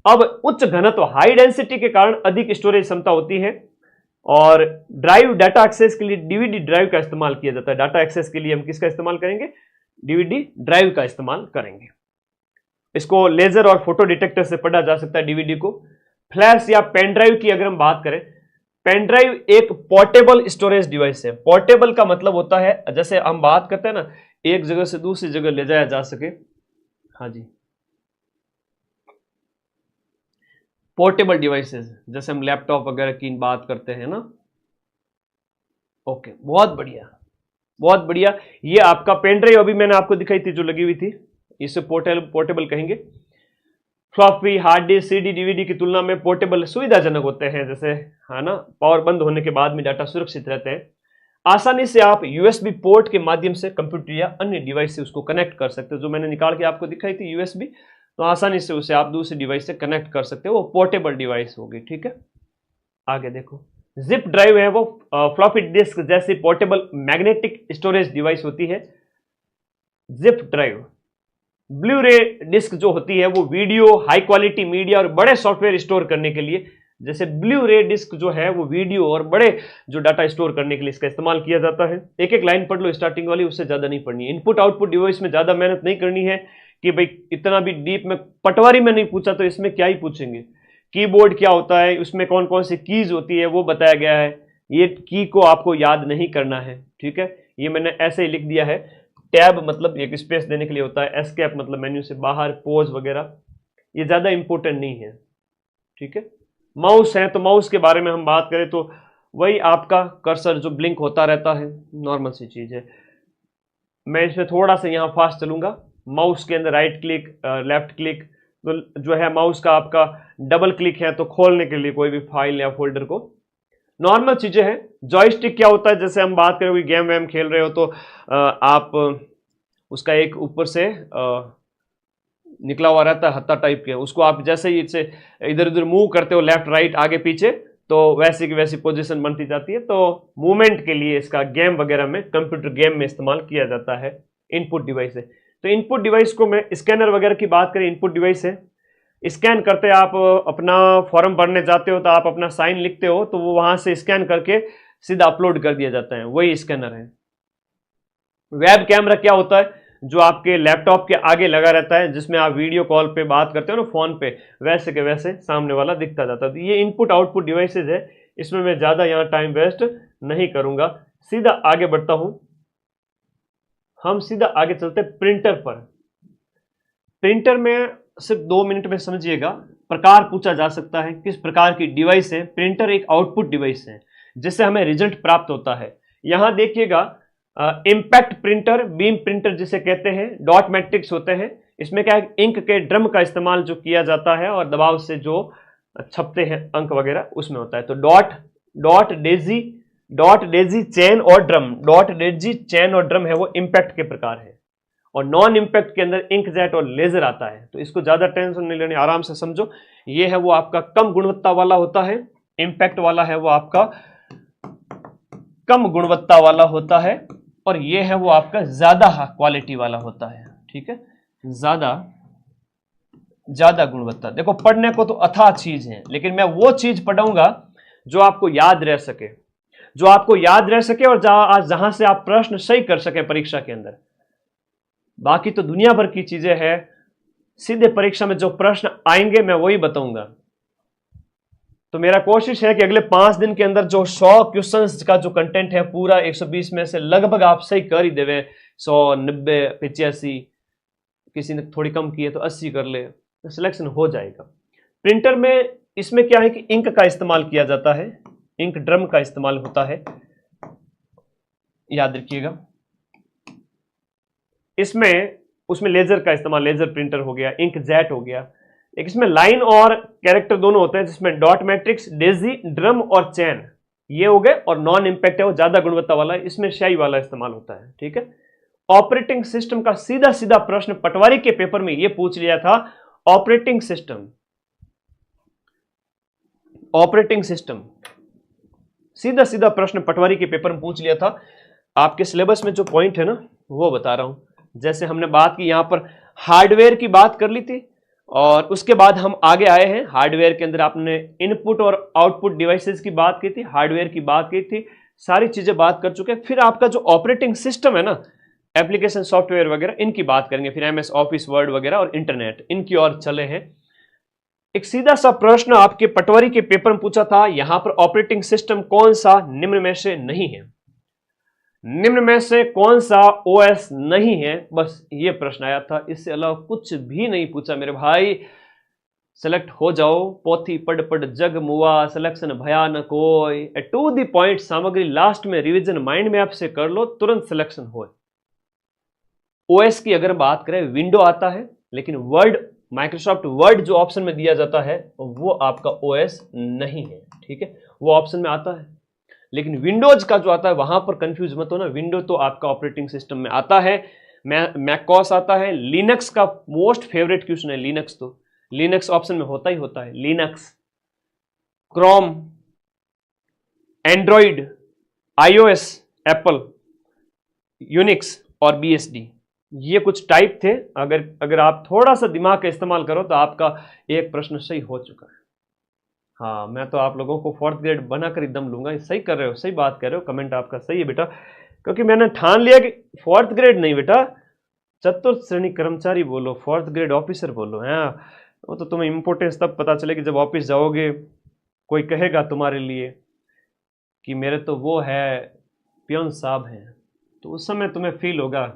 अब उच्च घनत्व हाई डेंसिटी के कारण अधिक स्टोरेज क्षमता होती है, और ड्राइव डाटा एक्सेस के लिए डीवीडी ड्राइव का इस्तेमाल किया जाता है। डाटा एक्सेस के लिए हम किसका इस्तेमाल करेंगे? डीवीडी ड्राइव का इस्तेमाल करेंगे। इसको लेजर और फोटो डिटेक्टर से पढ़ा जा सकता है डीवीडी को। फ्लैश या पेन ड्राइव की अगर हम बात करें, पेन ड्राइव एक पोर्टेबल स्टोरेज डिवाइस है। पोर्टेबल का मतलब होता है, जैसे हम बात करते हैं ना, एक जगह से दूसरी जगह ले जाया जा सके। हाँ जी, पोर्टेबल डिवाइसेस, जैसे हम लैपटॉप वगैरह की बात करते हैं ना। ओके, बहुत बढ़िया बहुत बढ़िया। ये आपका पेन ड्राइव अभी मैंने आपको दिखाई थी जो लगी हुई थी, इसे पोर्टेबल कहेंगे। Floppy, hard disk, CD, DVD की तुलना में पोर्टेबल सुविधाजनक होते हैं, जैसे है ना, पावर बंद होने के बाद में डाटा सुरक्षित रहते हैं। आसानी से आप यूएसबी पोर्ट के माध्यम से कंप्यूटर या अन्य डिवाइस से उसको कनेक्ट कर सकते हो। जो मैंने निकाल के आपको दिखाई थी यूएसबी, तो आसानी से उसे आप दूसरी डिवाइस से कनेक्ट कर सकते हो, वो पोर्टेबल डिवाइस होगी। ठीक है, आगे देखो, जिप ड्राइव है वो फ्लॉपी डिस्क जैसी पोर्टेबल मैग्नेटिक स्टोरेज डिवाइस होती है। जिप ड्राइव, ब्लू रे डिस्क जो होती है वो वीडियो, हाई क्वालिटी मीडिया और बड़े सॉफ्टवेयर स्टोर करने के लिए, जैसे ब्लू रे डिस्क जो है वो वीडियो और बड़े जो डाटा स्टोर करने के लिए इसका इस्तेमाल किया जाता है। एक एक लाइन पढ़ लो स्टार्टिंग वाली, उससे ज्यादा नहीं पढ़नी है। इनपुट आउटपुट डिवाइस में ज्यादा मेहनत नहीं करनी है कि भाई इतना भी डीप में, पटवारी में नहीं पूछा तो इसमें क्या ही पूछेंगे। कीबोर्ड क्या होता है, उसमें कौन कौन सी कीज होती है वो बताया गया है, ये की को आपको याद नहीं करना है। ठीक है, ये मैंने ऐसे ही लिख दिया है। टैब मतलब एक स्पेस देने के लिए होता है, एस्केप मतलब मेन्यू से बाहर, पोज वगैरह, ये ज्यादा इंपॉर्टेंट नहीं है। ठीक है, माउस है तो माउस के बारे में हम बात करें तो वही आपका कर्सर जो ब्लिंक होता रहता है, नॉर्मल सी चीज है। मैं इसमें थोड़ा सा यहाँ फास्ट चलूंगा। माउस के अंदर राइट क्लिक, लेफ्ट क्लिक, तो जो है माउस का आपका डबल क्लिक है तो खोलने के लिए कोई भी फाइल या फोल्डर को, नॉर्मल चीजें हैं। जॉयस्टिक क्या होता है, जैसे हम बात करें गेम वेम खेल रहे हो तो आप उसका एक ऊपर से निकला हुआ रहता है हत्था टाइप के, उसको आप जैसे ही इसे इधर उधर मूव करते हो, लेफ्ट राइट आगे पीछे, तो वैसी की वैसी पोजीशन बनती जाती है। तो मूवमेंट के लिए इसका गेम वगैरह में, कंप्यूटर गेम में इस्तेमाल किया जाता है। इनपुट डिवाइस है, तो इनपुट डिवाइस को मैं स्कैनर वगैरह की बात करें, इनपुट डिवाइस है। स्कैन करते आप अपना फॉर्म भरने जाते हो तो आप अपना साइन लिखते हो, तो वो वहां से स्कैन करके सीधा अपलोड कर दिया जाता है, वही स्कैनर है। वेब कैमरा क्या होता है, जो आपके लैपटॉप के आगे लगा रहता है, जिसमें आप वीडियो कॉल पे बात करते हो ना फोन पे, वैसे के वैसे सामने वाला दिखता जाता है। तो ये इनपुट आउटपुट डिवाइसेज है, इसमें मैं ज्यादा यहाँ टाइम वेस्ट नहीं करूंगा, सीधा आगे बढ़ता हूं। हम सीधा आगे चलते प्रिंटर पर। प्रिंटर में सिर्फ 2 मिनट में समझिएगा। प्रकार पूछा जा सकता है, किस प्रकार की डिवाइस है। प्रिंटर एक आउटपुट डिवाइस है जिससे हमें रिजल्ट प्राप्त होता है। यहां देखिएगा, इंपैक्ट प्रिंटर, बीम प्रिंटर जिसे कहते हैं, डॉट मैट्रिक्स होते हैं। इसमें क्या है, इंक के ड्रम का इस्तेमाल जो किया जाता है और दबाव से जो छपते हैं अंक वगैरह, उसमें होता है। तो डॉट डेजी चेन और ड्रम, डॉट डेजी चेन और ड्रम है वो इंपैक्ट के प्रकार है। और नॉन इंपैक्ट के अंदर इंकजेट और लेजर आता है। तो इसको ज्यादा टेंशन नहीं लेनी, आराम से समझो। ये है वो आपका कम गुणवत्ता वाला होता है, इंपैक्ट वाला है वो आपका कम गुणवत्ता वाला होता है, और ये है वो आपका ज्यादा क्वालिटी वाला होता है। ठीक है, ज्यादा गुणवत्ता। देखो, पढ़ने को तो अथाह चीज है, लेकिन मैं वो चीज पढ़ाऊंगा जो आपको याद रह सके, और जहां से आप प्रश्न सही कर सके परीक्षा के अंदर। बाकी तो दुनिया भर की चीजें हैं, सीधे परीक्षा में जो प्रश्न आएंगे मैं वही बताऊंगा। तो मेरा कोशिश है कि अगले 5 दिन के अंदर जो 100 क्वेश्चंस का जो कंटेंट है पूरा 120 में से लगभग आप सही कर ही देवे। 100, 90, 85, किसी ने थोड़ी कम की है तो 80 कर ले, तो सिलेक्शन हो जाएगा। प्रिंटर में इसमें क्या है कि इंक का इस्तेमाल किया जाता है, इंक ड्रम का इस्तेमाल होता है, याद रखिएगा। उसमें लेजर का इस्तेमाल, लेजर प्रिंटर हो गया, इंक जेट हो गया। एक इसमें लाइन और कैरेक्टर दोनों होते हैं, जिसमें डॉट मैट्रिक्स, डेजी, ड्रम और चैन ये हो गए। और नॉन इंपैक्ट है वो ज्यादा गुणवत्ता वाला है, इसमें स्याही वाला इस्तेमाल होता है। ठीक है, ऑपरेटिंग सिस्टम का सीधा सीधा प्रश्न पटवारी के पेपर में यह पूछ लिया था। ऑपरेटिंग सिस्टम सीधा सीधा प्रश्न पटवारी के पेपर में पूछ लिया था। आपके सिलेबस में जो पॉइंट है ना वो बता रहा हूं। जैसे हमने बात की यहां पर हार्डवेयर की बात कर ली थी और उसके बाद हम आगे आए हैं। हार्डवेयर के अंदर आपने इनपुट और आउटपुट डिवाइसेस की बात की थी, हार्डवेयर की बात की थी, सारी चीजें बात कर चुके हैं। फिर आपका जो ऑपरेटिंग सिस्टम है ना, एप्लीकेशन सॉफ्टवेयर वगैरह, इनकी बात करेंगे। फिर एमएस ऑफिस वर्ड वगैरह और इंटरनेट, इनकी ओर चले हैं। एक सीधा सा प्रश्न आपके पटवारी के पेपर में पूछा था, यहां पर ऑपरेटिंग सिस्टम कौन सा निम्न में से नहीं है, निम्न में से कौन सा ओएस नहीं है, बस ये प्रश्न आया था। इससे अलावा कुछ भी नहीं पूछा मेरे भाई। सेलेक्ट हो जाओ, पोथी पढ़ पढ़ जग मुआ, सिलेक्शन भया न कोई, टू द पॉइंट सामग्री लास्ट में रिवीजन माइंड मैप से कर लो, तुरंत सिलेक्शन हो। ओएस की अगर बात करें, विंडो आता है, लेकिन वर्ड, माइक्रोसॉफ्ट वर्ड जो ऑप्शन में दिया जाता है वो आपका ओएस नहीं है, ठीक है। वो ऑप्शन में आता है, लेकिन विंडोज का जो आता है वहां पर कंफ्यूज मत हो ना। विंडो तो आपका ऑपरेटिंग सिस्टम में आता है, मैकओएस आता है, लिनक्स का मोस्ट फेवरेट क्वेश्चन है। लिनक्स तो लिनक्स ऑप्शन में होता ही होता है। Linux, Chrome, Android, iOS, Apple, Unix और बीएसडी, ये कुछ टाइप थे। अगर आप थोड़ा सा दिमाग का इस्तेमाल करो तो आपका एक प्रश्न सही हो चुका है। हाँ, मैं तो आप लोगों को 4th ग्रेड बनाकर एकदम लूंगा। सही कर रहे हो, सही बात कर रहे हो, कमेंट आपका सही है बेटा, क्योंकि मैंने ठान लिया कि 4th ग्रेड नहीं बेटा, चतुर्थ श्रेणी कर्मचारी बोलो, 4th ग्रेड ऑफिसर बोलो। हाँ, वो तो तुम्हें इंपॉर्टेंस तब पता चलेगी जब ऑफिस जाओगे, कोई कहेगा तुम्हारे लिए कि मेरे तो वो है पियोन साहब हैं, तो उस समय तुम्हें फील होगा।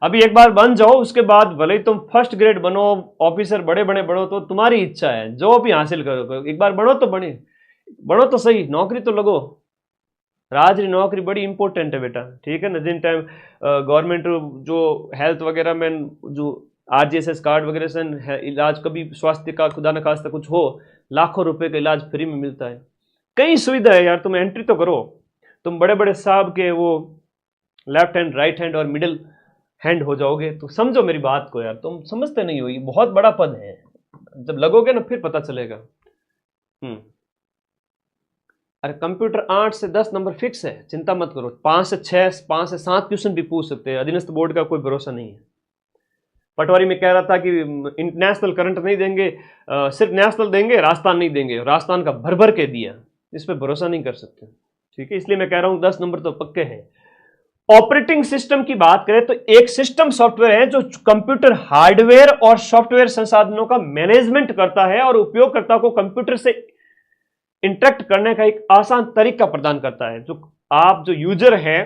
अभी एक बार बन जाओ, उसके बाद भले ही तुम 1st ग्रेड बनो, ऑफिसर बड़े बड़े बढ़ो, तो तुम्हारी इच्छा है, जो भी हासिल करो। एक बार बढ़ो तो बढ़ो तो सही, नौकरी तो लगो। राजरी नौकरी बड़ी इंपॉर्टेंट है बेटा, ठीक है ना। जिन टाइम गवर्नमेंट जो हेल्थ वगैरह में जो आरजीएसएस कार्ड वगैरह से इलाज, कभी स्वास्थ्य का खुदा न खास्ता कुछ हो, लाखों रुपए का इलाज फ्री में मिलता है। कई सुविधा है यार, तुम एंट्री तो करो। तुम बड़े बड़े साहब के वो लेफ्ट हैंड, राइट हैंड और मिडिल हैंड हो जाओगे, तो समझो मेरी बात को यार, तुम समझते नहीं हो, ये बहुत बड़ा पद है। जब लगोगे ना फिर पता चलेगा। अरे कंप्यूटर 8 से 10 नंबर फिक्स है, चिंता मत करो। 5 से 6, 5 से 7 क्वेश्चन भी पूछ सकते हैं। अधीनस्थ बोर्ड का कोई भरोसा नहीं है। पटवारी में कह रहा था कि इंटरनेशनल करंट नहीं देंगे, सिर्फ नेशनल देंगे, राजस्थान नहीं देंगे। राजस्थान का भर भर के दिया, इस पर भरोसा नहीं कर सकते, ठीक है। इसलिए मैं कह रहा हूं 10 नंबर तो पक्के हैं। ऑपरेटिंग सिस्टम की बात करें तो एक सिस्टम सॉफ्टवेयर है जो कंप्यूटर हार्डवेयर और सॉफ्टवेयर संसाधनों का मैनेजमेंट करता है और उपयोगकर्ता को कंप्यूटर से इंटरेक्ट करने का एक आसान तरीका प्रदान करता है। जो यूजर है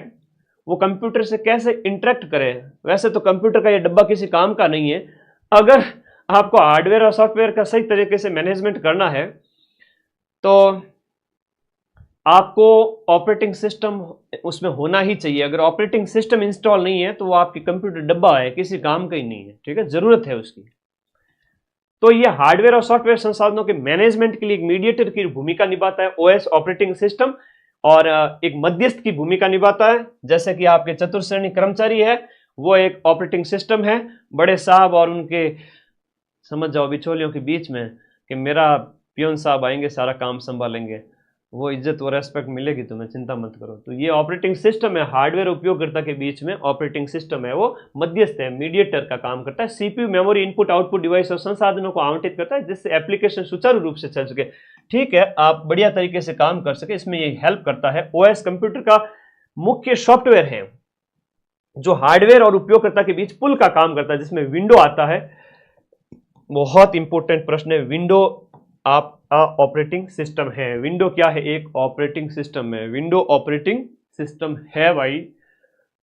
वो कंप्यूटर से कैसे इंटरेक्ट करे। वैसे तो कंप्यूटर का ये डब्बा किसी काम का नहीं है। अगर आपको हार्डवेयर और सॉफ्टवेयर का सही तरीके से मैनेजमेंट करना है तो आपको ऑपरेटिंग सिस्टम उसमें होना ही चाहिए। अगर ऑपरेटिंग सिस्टम इंस्टॉल नहीं है तो वो आपकी कंप्यूटर डब्बा है, किसी काम का ही नहीं है, ठीक है। जरूरत है उसकी। तो ये हार्डवेयर और सॉफ्टवेयर संसाधनों के मैनेजमेंट के लिए एक मीडिएटर की भूमिका निभाता है ओएस ऑपरेटिंग सिस्टम, और एक मध्यस्थ की भूमिका निभाता है। जैसे कि आपके चतुर्थ श्रेणी कर्मचारी है, वो एक ऑपरेटिंग सिस्टम है। बड़े साहब और उनके, समझ जाओ, बिचौलियों के बीच में कि मेरा पियोन साहब आएंगे, सारा काम संभालेंगे, वो इज्जत और रेस्पेक्ट मिलेगी तुम्हें, चिंता मत करो। तो ये ऑपरेटिंग सिस्टम है, हार्डवेयर उपयोगकर्ता के बीच में ऑपरेटिंग सिस्टम है, वो मध्यस्थ है, मीडिएटर का काम करता है। CPU, memory, input output device और संसाधनों को आवंटित करता है जिससे एप्लीकेशन सुचारू रूप से चल सके, ठीक है, आप बढ़िया तरीके से काम कर सके, इसमें ये हेल्प करता है। ओएस कंप्यूटर का मुख्य सॉफ्टवेयर है जो हार्डवेयर और उपयोगकर्ता के बीच पुल का काम करता है, जिसमें विंडो आता है। बहुत इंपॉर्टेंट प्रश्न है, विंडो आपका ऑपरेटिंग सिस्टम है। विंडो क्या है? एक ऑपरेटिंग सिस्टम है। विंडो ऑपरेटिंग सिस्टम है भाई,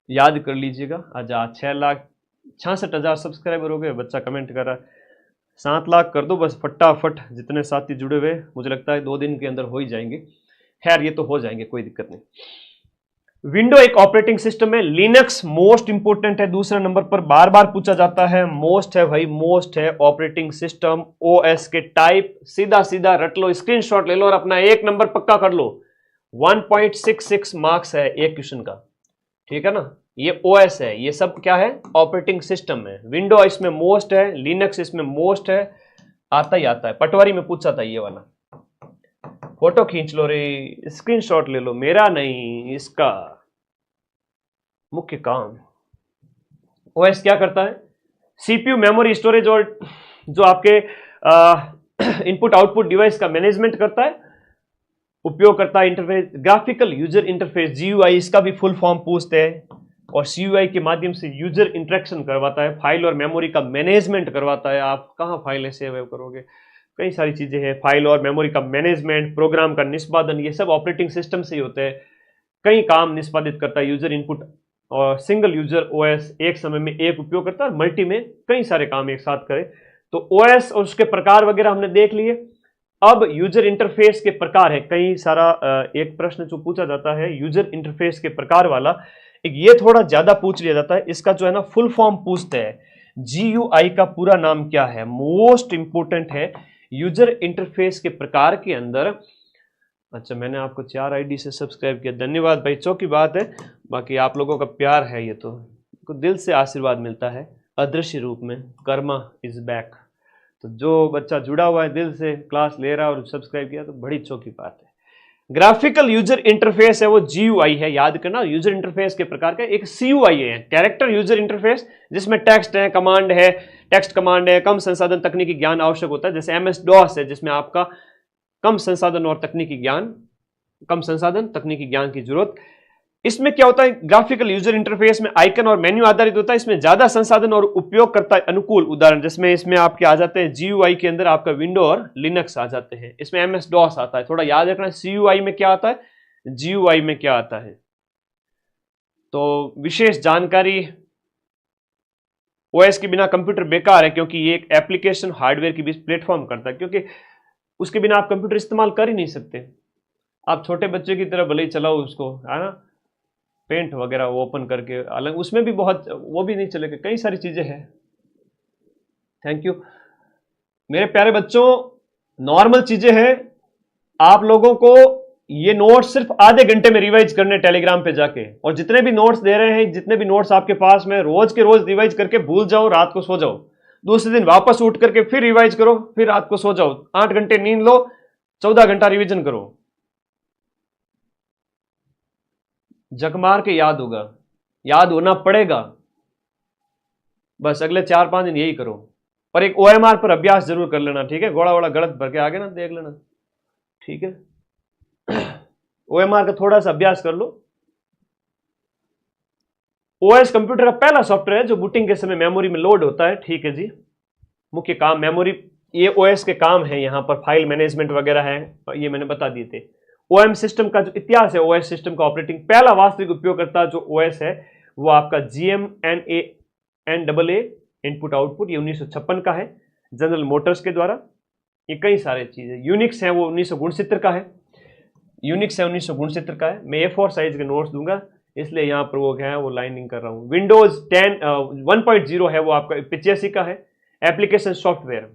याद कर लीजिएगा। आज 6,66,000 सब्सक्राइबर हो गए। बच्चा कमेंट कर रहा है 7 लाख कर दो बस फटाफट। जितने साथी जुड़े हुए, मुझे लगता है 2 दिन के अंदर हो ही जाएंगे। खैर, ये तो हो जाएंगे, कोई दिक्कत नहीं। विंडो एक ऑपरेटिंग सिस्टम है। लिनक्स मोस्ट इंपोर्टेंट है, दूसरे नंबर पर बार बार पूछा जाता है। मोस्ट है भाई, मोस्ट है ऑपरेटिंग सिस्टम। ओएस के टाइप सीधा सीधा रट लो, स्क्रीनशॉट ले लो और अपना 1 नंबर पक्का कर लो। 1.66 मार्क्स है एक क्वेश्चन का, ठीक है ना। ये ओएस है, ये सब क्या है, ऑपरेटिंग सिस्टम है। विंडो इसमें मोस्ट है, लिनक्स इसमें मोस्ट है, आता ही आता है। पटवारी में पूछा था ये वाला, फोटो खींच लो रे, स्क्रीनशॉट ले लो, मेरा नहीं, इसका मुख्य काम। ओएस क्या करता है, सीपीयू, मेमोरी, स्टोरेज और जो आपके इनपुट आउटपुट डिवाइस का मैनेजमेंट करता है। उपयोगकर्ता interface, graphical user interface, GUI, इसका भी फुल फॉर्म पूछते हैं। और सीयूआई के माध्यम से यूजर इंटरेक्शन करवाता है, फाइल और मेमोरी का मैनेजमेंट करवाता है। आप कहाँ फाइलें सेव करोगे, कई सारी चीजें हैं, फाइल और मेमोरी का मैनेजमेंट, प्रोग्राम का निष्पादन, ये सब ऑपरेटिंग सिस्टम से ही होते हैं। कई काम निष्पादित करता है यूजर इनपुट, और सिंगल यूजर ओएस एक समय में एक उपयोग करता है, मल्टी में कई सारे काम एक साथ करे। तो ओएस और उसके प्रकार वगैरह हमने देख लिए। अब यूजर इंटरफेस के प्रकार है, कई सारा एक प्रश्न जो पूछा जाता है यूजर इंटरफेस के प्रकार वाला, एक ये थोड़ा ज्यादा पूछ लिया जाता है। इसका जो है ना फुल फॉर्म पूछते हैं, जीयूआई का पूरा नाम क्या है, मोस्ट इंपोर्टेंट है यूजर इंटरफेस के प्रकार के अंदर। अच्छा, मैंने आपको 4 आईडी से सब्सक्राइब किया, धन्यवाद भाई, चौकी बात है। बाकी आप लोगों का प्यार है, ये तो दिल से आशीर्वाद मिलता है अदृश्य रूप में। Karma is back. तो जो बच्चा जुड़ा हुआ है दिल से, क्लास ले रहा है और सब्सक्राइब किया, तो बड़ी चौकी बात है। ग्राफिकल यूजर इंटरफेस है वो जीयूआई है, याद करना। यूजर इंटरफेस के प्रकार का एक सीयूआई है, कैरेक्टर यूजर इंटरफेस, जिसमें टेक्स्ट है, कमांड है, टेक्स्ट कमांड है, कम संसाधन तकनीकी ज्ञान आवश्यक होता है। जैसे एमएस डॉस है, जिसमें आपका कम संसाधन और तकनीकी ज्ञान, कम संसाधन तकनीकी ज्ञान की जरूरत। इसमें क्या होता है, ग्राफिकल यूजर इंटरफेस में आइकन और मेन्यू आधारित होता है। इसमें ज्यादा संसाधन और उपयोग करता है अनुकूल, उदाहरण जिसमें इसमें आपके आ जाते हैं जीयूआई के अंदर आपका विंडो और लिनक्स आ जाते हैं। इसमें एमएस डॉस आता है, थोड़ा याद रखना, सीयूआई में क्या आता है, जीयूआई में क्या आता है। तो विशेष जानकारी, ओएस के बिना कंप्यूटर बेकार है, क्योंकि ये एक एप्लीकेशन हार्डवेयर के बीच प्लेटफॉर्म करता है, क्योंकि उसके बिना आप कंप्यूटर इस्तेमाल कर ही नहीं सकते। आप छोटे बच्चे की तरह भले ही चलाओ उसको, है ना, पेंट वगैरह ओपन करके, अलग उसमें भी बहुत, वो भी नहीं चलेगा, कई सारी चीजें हैं। थैंक यू मेरे प्यारे बच्चों, नॉर्मल चीजें हैं। आप लोगों को ये नोट्स सिर्फ आधे घंटे में रिवाइज करने टेलीग्राम पे जाके, और जितने भी नोट्स दे रहे हैं, जितने भी नोट्स आपके पास में, रोज के रोज रिवाइज करके भूल जाओ, रात को सो जाओ, दूसरे दिन वापस उठ करके फिर रिवाइज करो, फिर रात को सो जाओ, 8 घंटे नींद लो, 14 घंटा रिवीजन करो, जगमार के याद होगा, याद होना पड़ेगा। बस अगले 4-5 दिन यही करो, और एक ओएमआर पर अभ्यास जरूर कर लेना, ठीक है। घोड़ा वोड़ा गलत भर के आगे ना देख लेना, ठीक है। ओएमआर का थोड़ा सा अभ्यास कर लो। ओएस कंप्यूटर का पहला सॉफ्टवेयर है जो बूटिंग के समय मेमोरी में लोड होता है, ठीक है जी। मुख्य काम मेमोरी, ये ओएस के काम है, यहां पर फाइल मैनेजमेंट वगैरह है, ये मैंने बता दिए थे। ओएम सिस्टम का जो इतिहास है, ओएस सिस्टम का ऑपरेटिंग, पहला वास्तविक उपयोगकर्ता जो ओएस है वो आपका GMNA इनपुट आउटपुट, ये 1956 का है, जनरल मोटर्स के द्वारा। ये कई सारे चीजें, यूनिक्स है वो 1969 का है, यूनिक्स है 1969 का है। मैं A4 साइज के नोट्स दूंगा, इसलिए यहां पर वो है वो लाइनिंग कर रहा हूं। विंडोज 10 1.0 है वो आपका 85 का है। Application software,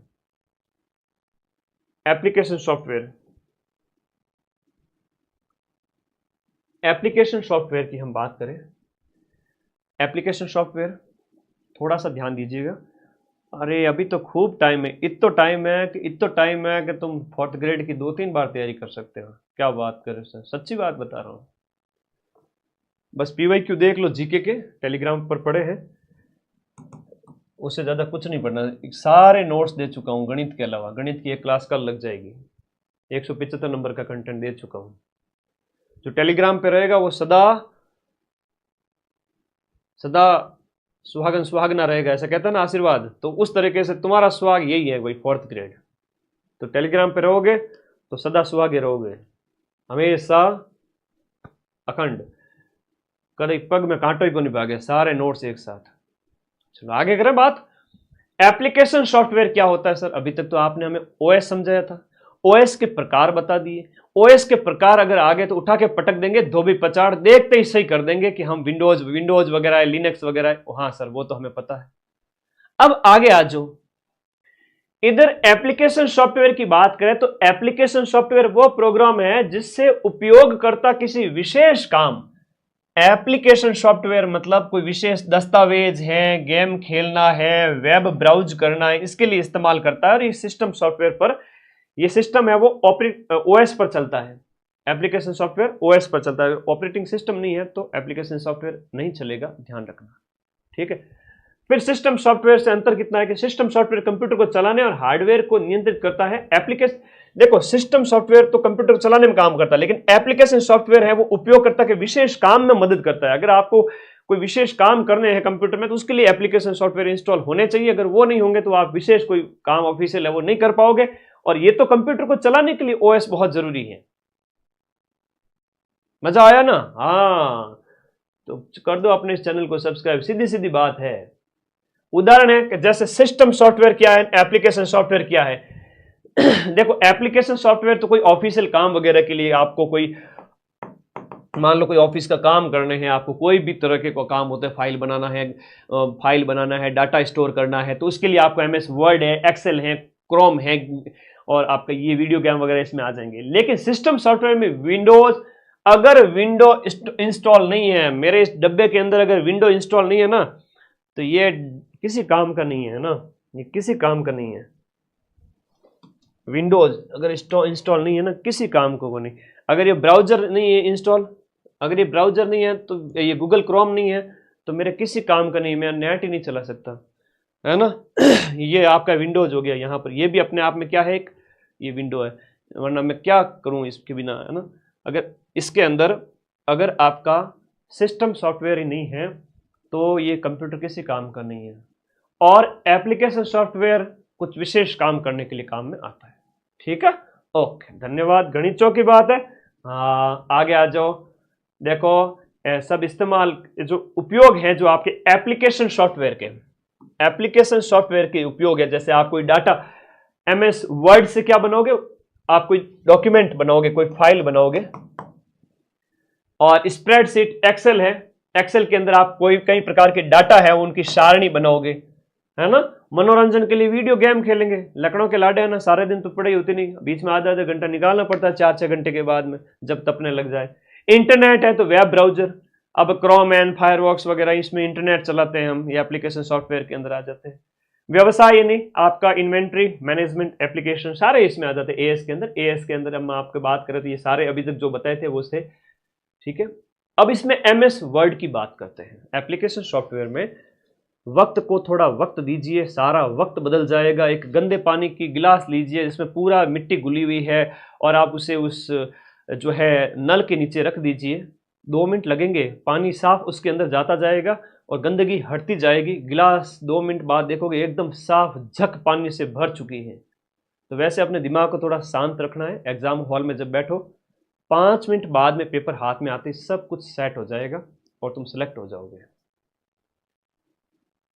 application software, application software की हम बात करें, एप्लीकेशन सॉफ्टवेयर थोड़ा सा ध्यान दीजिएगा। अरे अभी तो खूब टाइम है, इतना टाइम है कि तुम 4th ग्रेड की 2-3 बार तैयारी कर सकते हो। क्या बात कर रहे हो सर, सच्ची बात बता रहा हूं। बस PYQ देख लो, जीके के टेलीग्राम पर पड़े हैं, उससे ज्यादा कुछ नहीं पढ़ना। सारे नोट्स दे चुका हूं गणित के अलावा, गणित की एक क्लास कल लग जाएगी, 175 नंबर का कंटेंट दे चुका हूं। जो टेलीग्राम पे रहेगा वो सदा सदा सुहागन सुहागना रहेगा, ऐसा कहता है ना आशीर्वाद, तो उस तरीके से तुम्हारा सुहाग यही है भाई, 4th ग्रेड। तो टेलीग्राम पे रहोगे तो सदा सुहागे रहोगे, हमेशा अखंड, कभी पग में कांटो ही को नहीं भागे, सारे नोट्स एक साथ। चलो आगे करें बात। एप्लीकेशन सॉफ्टवेयर क्या होता है सर, अभी तक तो आपने हमें ओएस समझाया था, ओएस के प्रकार बता दिए। ओएस के प्रकार अगर आगे तो उठा के पटक देंगे, धोबी पचाड़ देखते ही सही कर देंगे कि हम विंडोज वगैरह है, लिनक्स वगैरह है, हाँ सर वो तो हमें पता है। अब आगे आ जाओ, इधर एप्लीकेशन सॉफ्टवेयर की बात करें तो एप्लीकेशन सॉफ्टवेयर वो प्रोग्राम है जिससे उपयोगकर्ता किसी विशेष काम एप्लीकेशन सॉफ्टवेयर मतलब कोई विशेष दस्तावेज है, गेम खेलना है, वेब ब्राउज करना है, इसके लिए इस्तेमाल करता है। और ये सिस्टम सॉफ्टवेयर पर, ये सिस्टम है वो ओएस पर चलता है। एप्लीकेशन सॉफ्टवेयर ओएस पर चलता है, ऑपरेटिंग सिस्टम नहीं है तो एप्लीकेशन सॉफ्टवेयर नहीं चलेगा, ध्यान रखना, ठीक है। फिर सिस्टम सॉफ्टवेयर से अंतर कितना है कि सिस्टम सॉफ्टवेयर कंप्यूटर को चलाने और हार्डवेयर को नियंत्रित करता है। एप्लीकेशन, देखो सिस्टम सॉफ्टवेयर तो कंप्यूटर को चलाने में काम करता है, लेकिन एप्लीकेशन सॉफ्टवेयर है वो उपयोगकर्ता के विशेष काम में मदद करता है। अगर आपको कोई विशेष काम करने हैं कंप्यूटर में तो उसके लिए एप्लीकेशन सॉफ्टवेयर इंस्टॉल होने चाहिए। अगर वो नहीं होंगे तो आप विशेष कोई काम ऑफिशियल है वो नहीं कर पाओगे। और ये तो कंप्यूटर को चलाने के लिए ओएस बहुत जरूरी है। मजा आया ना? हाँ, तो कर दो अपने इस चैनल को सब्सक्राइब, सीधी सीधी बात है। उदाहरण है कि जैसे सिस्टम सॉफ्टवेयर क्या है, एप्लीकेशन सॉफ्टवेयर क्या है। देखो एप्लीकेशन सॉफ्टवेयर तो कोई ऑफिशियल काम वगैरह के लिए, आपको कोई मान लो कोई ऑफिस का काम करने हैं, आपको कोई भी तरह के को काम होता है, फाइल बनाना है, डाटा स्टोर करना है, तो उसके लिए आपको एमएस वर्ड है, एक्सेल है, क्रोम है, और आपका ये वीडियो गेम वगैरह इसमें आ जाएंगे। लेकिन सिस्टम सॉफ्टवेयर में विंडोज, अगर विंडो इंस्टॉल नहीं है, मेरे इस डब्बे के अंदर अगर विंडो इंस्टॉल नहीं है ना, तो ये किसी काम का नहीं है ना, ये किसी काम का नहीं है। विंडोज अगर इंस्टॉल नहीं है ना, किसी काम को नहीं। अगर ये ब्राउजर नहीं है इंस्टॉल, अगर ये ब्राउजर नहीं है तो ये गूगल क्रोम नहीं है तो मेरे किसी काम का नहीं, मैं नेट ही नहीं चला सकता, है ना। ये आपका विंडोज हो गया। यहाँ पर ये भी अपने आप में क्या है, एक ये विंडो है, वरना मैं क्या करूँ इसके बिना, है ना। अगर इसके अंदर अगर आपका सिस्टम सॉफ्टवेयर ही नहीं है तो ये कंप्यूटर किसी काम का नहीं है। और एप्लीकेशन सॉफ्टवेयर कुछ विशेष काम करने के लिए काम में आता है, ठीक है। ओके, धन्यवाद। गणितों की बात है। हाँ, आगे आ जाओ। देखो सब इस्तेमाल जो उपयोग है जो आपके एप्लीकेशन सॉफ्टवेयर के, एप्लीकेशन सॉफ्टवेयर के उपयोग है। जैसे आप कोई डाटा एमएस वर्ड से क्या बनाओगे, आप कोई डॉक्यूमेंट बनाओगे, कोई फाइल बनाओगे। और स्प्रेडशीट एक्सेल है, एक्सेल के अंदर आप कोई कई प्रकार के डाटा है उनकी सारणी बनाओगे, है ना। मनोरंजन के लिए वीडियो गेम खेलेंगे, लकड़ों के लाडे है ना, सारे दिन तो पढ़ाई होती नहीं, बीच में आधा आधा घंटा निकालना पड़ता है 4-6 घंटे के बाद में, जब तपने लग जाए। इंटरनेट है तो वेब ब्राउजर, अब क्रोम एंड फायरवॉक्स वगैरह, इसमें इंटरनेट चलाते हैं हम, ये एप्लीकेशन सॉफ्टवेयर के अंदर आ जाते हैं। व्यवसाय यानी आपका इन्वेंट्री मैनेजमेंट एप्लीकेशन, सारे इसमें आ जाते हैं एएस के अंदर। एएस के अंदर हम आपके बात करें तो ये सारे अभी तक जो बताए थे वो थे, ठीक है। अब इसमें एमएस वर्ड की बात करते हैं। एप्लीकेशन सॉफ्टवेयर में वक्त को थोड़ा वक्त दीजिए, सारा वक्त बदल जाएगा। एक गंदे पानी की गिलास लीजिए जिसमें पूरा मिट्टी घुली हुई है और आप उसे उस जो है नल के नीचे रख दीजिए, 2 मिनट लगेंगे, पानी साफ उसके अंदर जाता जाएगा और गंदगी हटती जाएगी। गिलास 2 मिनट बाद देखोगे एकदम साफ झक पानी से भर चुकी है। तो वैसे अपने दिमाग को थोड़ा शांत रखना है। एग्जाम हॉल में जब बैठो 5 मिनट बाद में पेपर हाथ में आते सब कुछ सेट हो जाएगा और तुम सेलेक्ट हो जाओगे।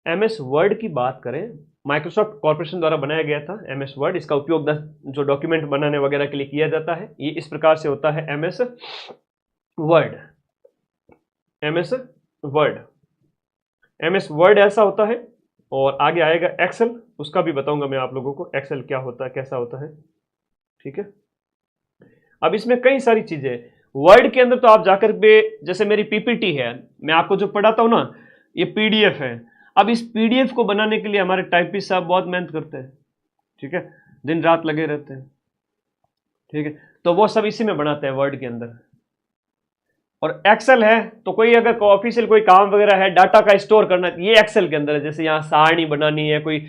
एमएस वर्ड की बात करें, माइक्रोसॉफ्ट कॉर्पोरेशन द्वारा बनाया गया था एमएस वर्ड। इसका उपयोग जो डॉक्यूमेंट बनाने वगैरह के लिए किया जाता है, ये इस प्रकार से होता है MS word. MS word, MS word ऐसा होता है। और आगे आएगा एक्सेल, उसका भी बताऊंगा मैं आप लोगों को, एक्सेल क्या होता है, कैसा होता है, ठीक है। अब इसमें कई सारी चीजें वर्ड के अंदर, तो आप जाकर पे, जैसे मेरी पीपीटी है, मैं आपको जो पढ़ाता हूं ना, ये पीडीएफ है। अब इस पीडीएफ को बनाने के लिए हमारे टाइपिस्ट साहब बहुत मेहनत करते हैं, ठीक है, दिन रात लगे रहते हैं, ठीक है। तो वो सब इसी में बनाते हैं वर्ड के अंदर। और एक्सेल है तो कोई अगर ऑफिशियल कोई काम वगैरह है, डाटा का स्टोर करना, ये एक्सेल के अंदर है। जैसे यहाँ सारणी बनानी है, कोई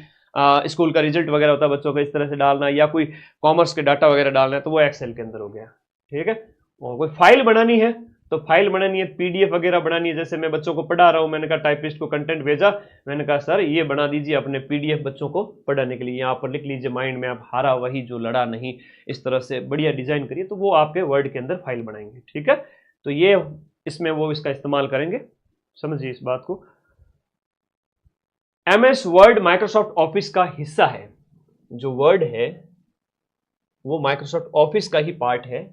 स्कूल का रिजल्ट वगैरह होता है बच्चों का, इस तरह से डालना, या कोई कॉमर्स के डाटा वगैरह डालना है, तो वो एक्सेल के अंदर हो गया, ठीक है। और कोई फाइल बनानी है तो फाइल बनानी है, पीडीएफ वगैरह बनानी है। जैसे मैं बच्चों को पढ़ा रहा हूं, मैंने कहा टाइपिस्ट को कंटेंट भेजा, मैंने कहा सर ये बना दीजिए अपने पीडीएफ बच्चों को पढ़ाने के लिए, यहाँ पर लिख लीजिए माइंड में आप हारा वही जो लड़ा नहीं, इस तरह से बढ़िया डिजाइन करिए, तो वो आपके वर्ड के अंदर फाइल बनाएंगे, ठीक है। तो ये इसमें वो इसका इस्तेमाल करेंगे, समझिए इस बात को। एमएस वर्ड माइक्रोसॉफ्ट ऑफिस का हिस्सा है। जो वर्ड है वो माइक्रोसॉफ्ट ऑफिस का ही पार्ट है।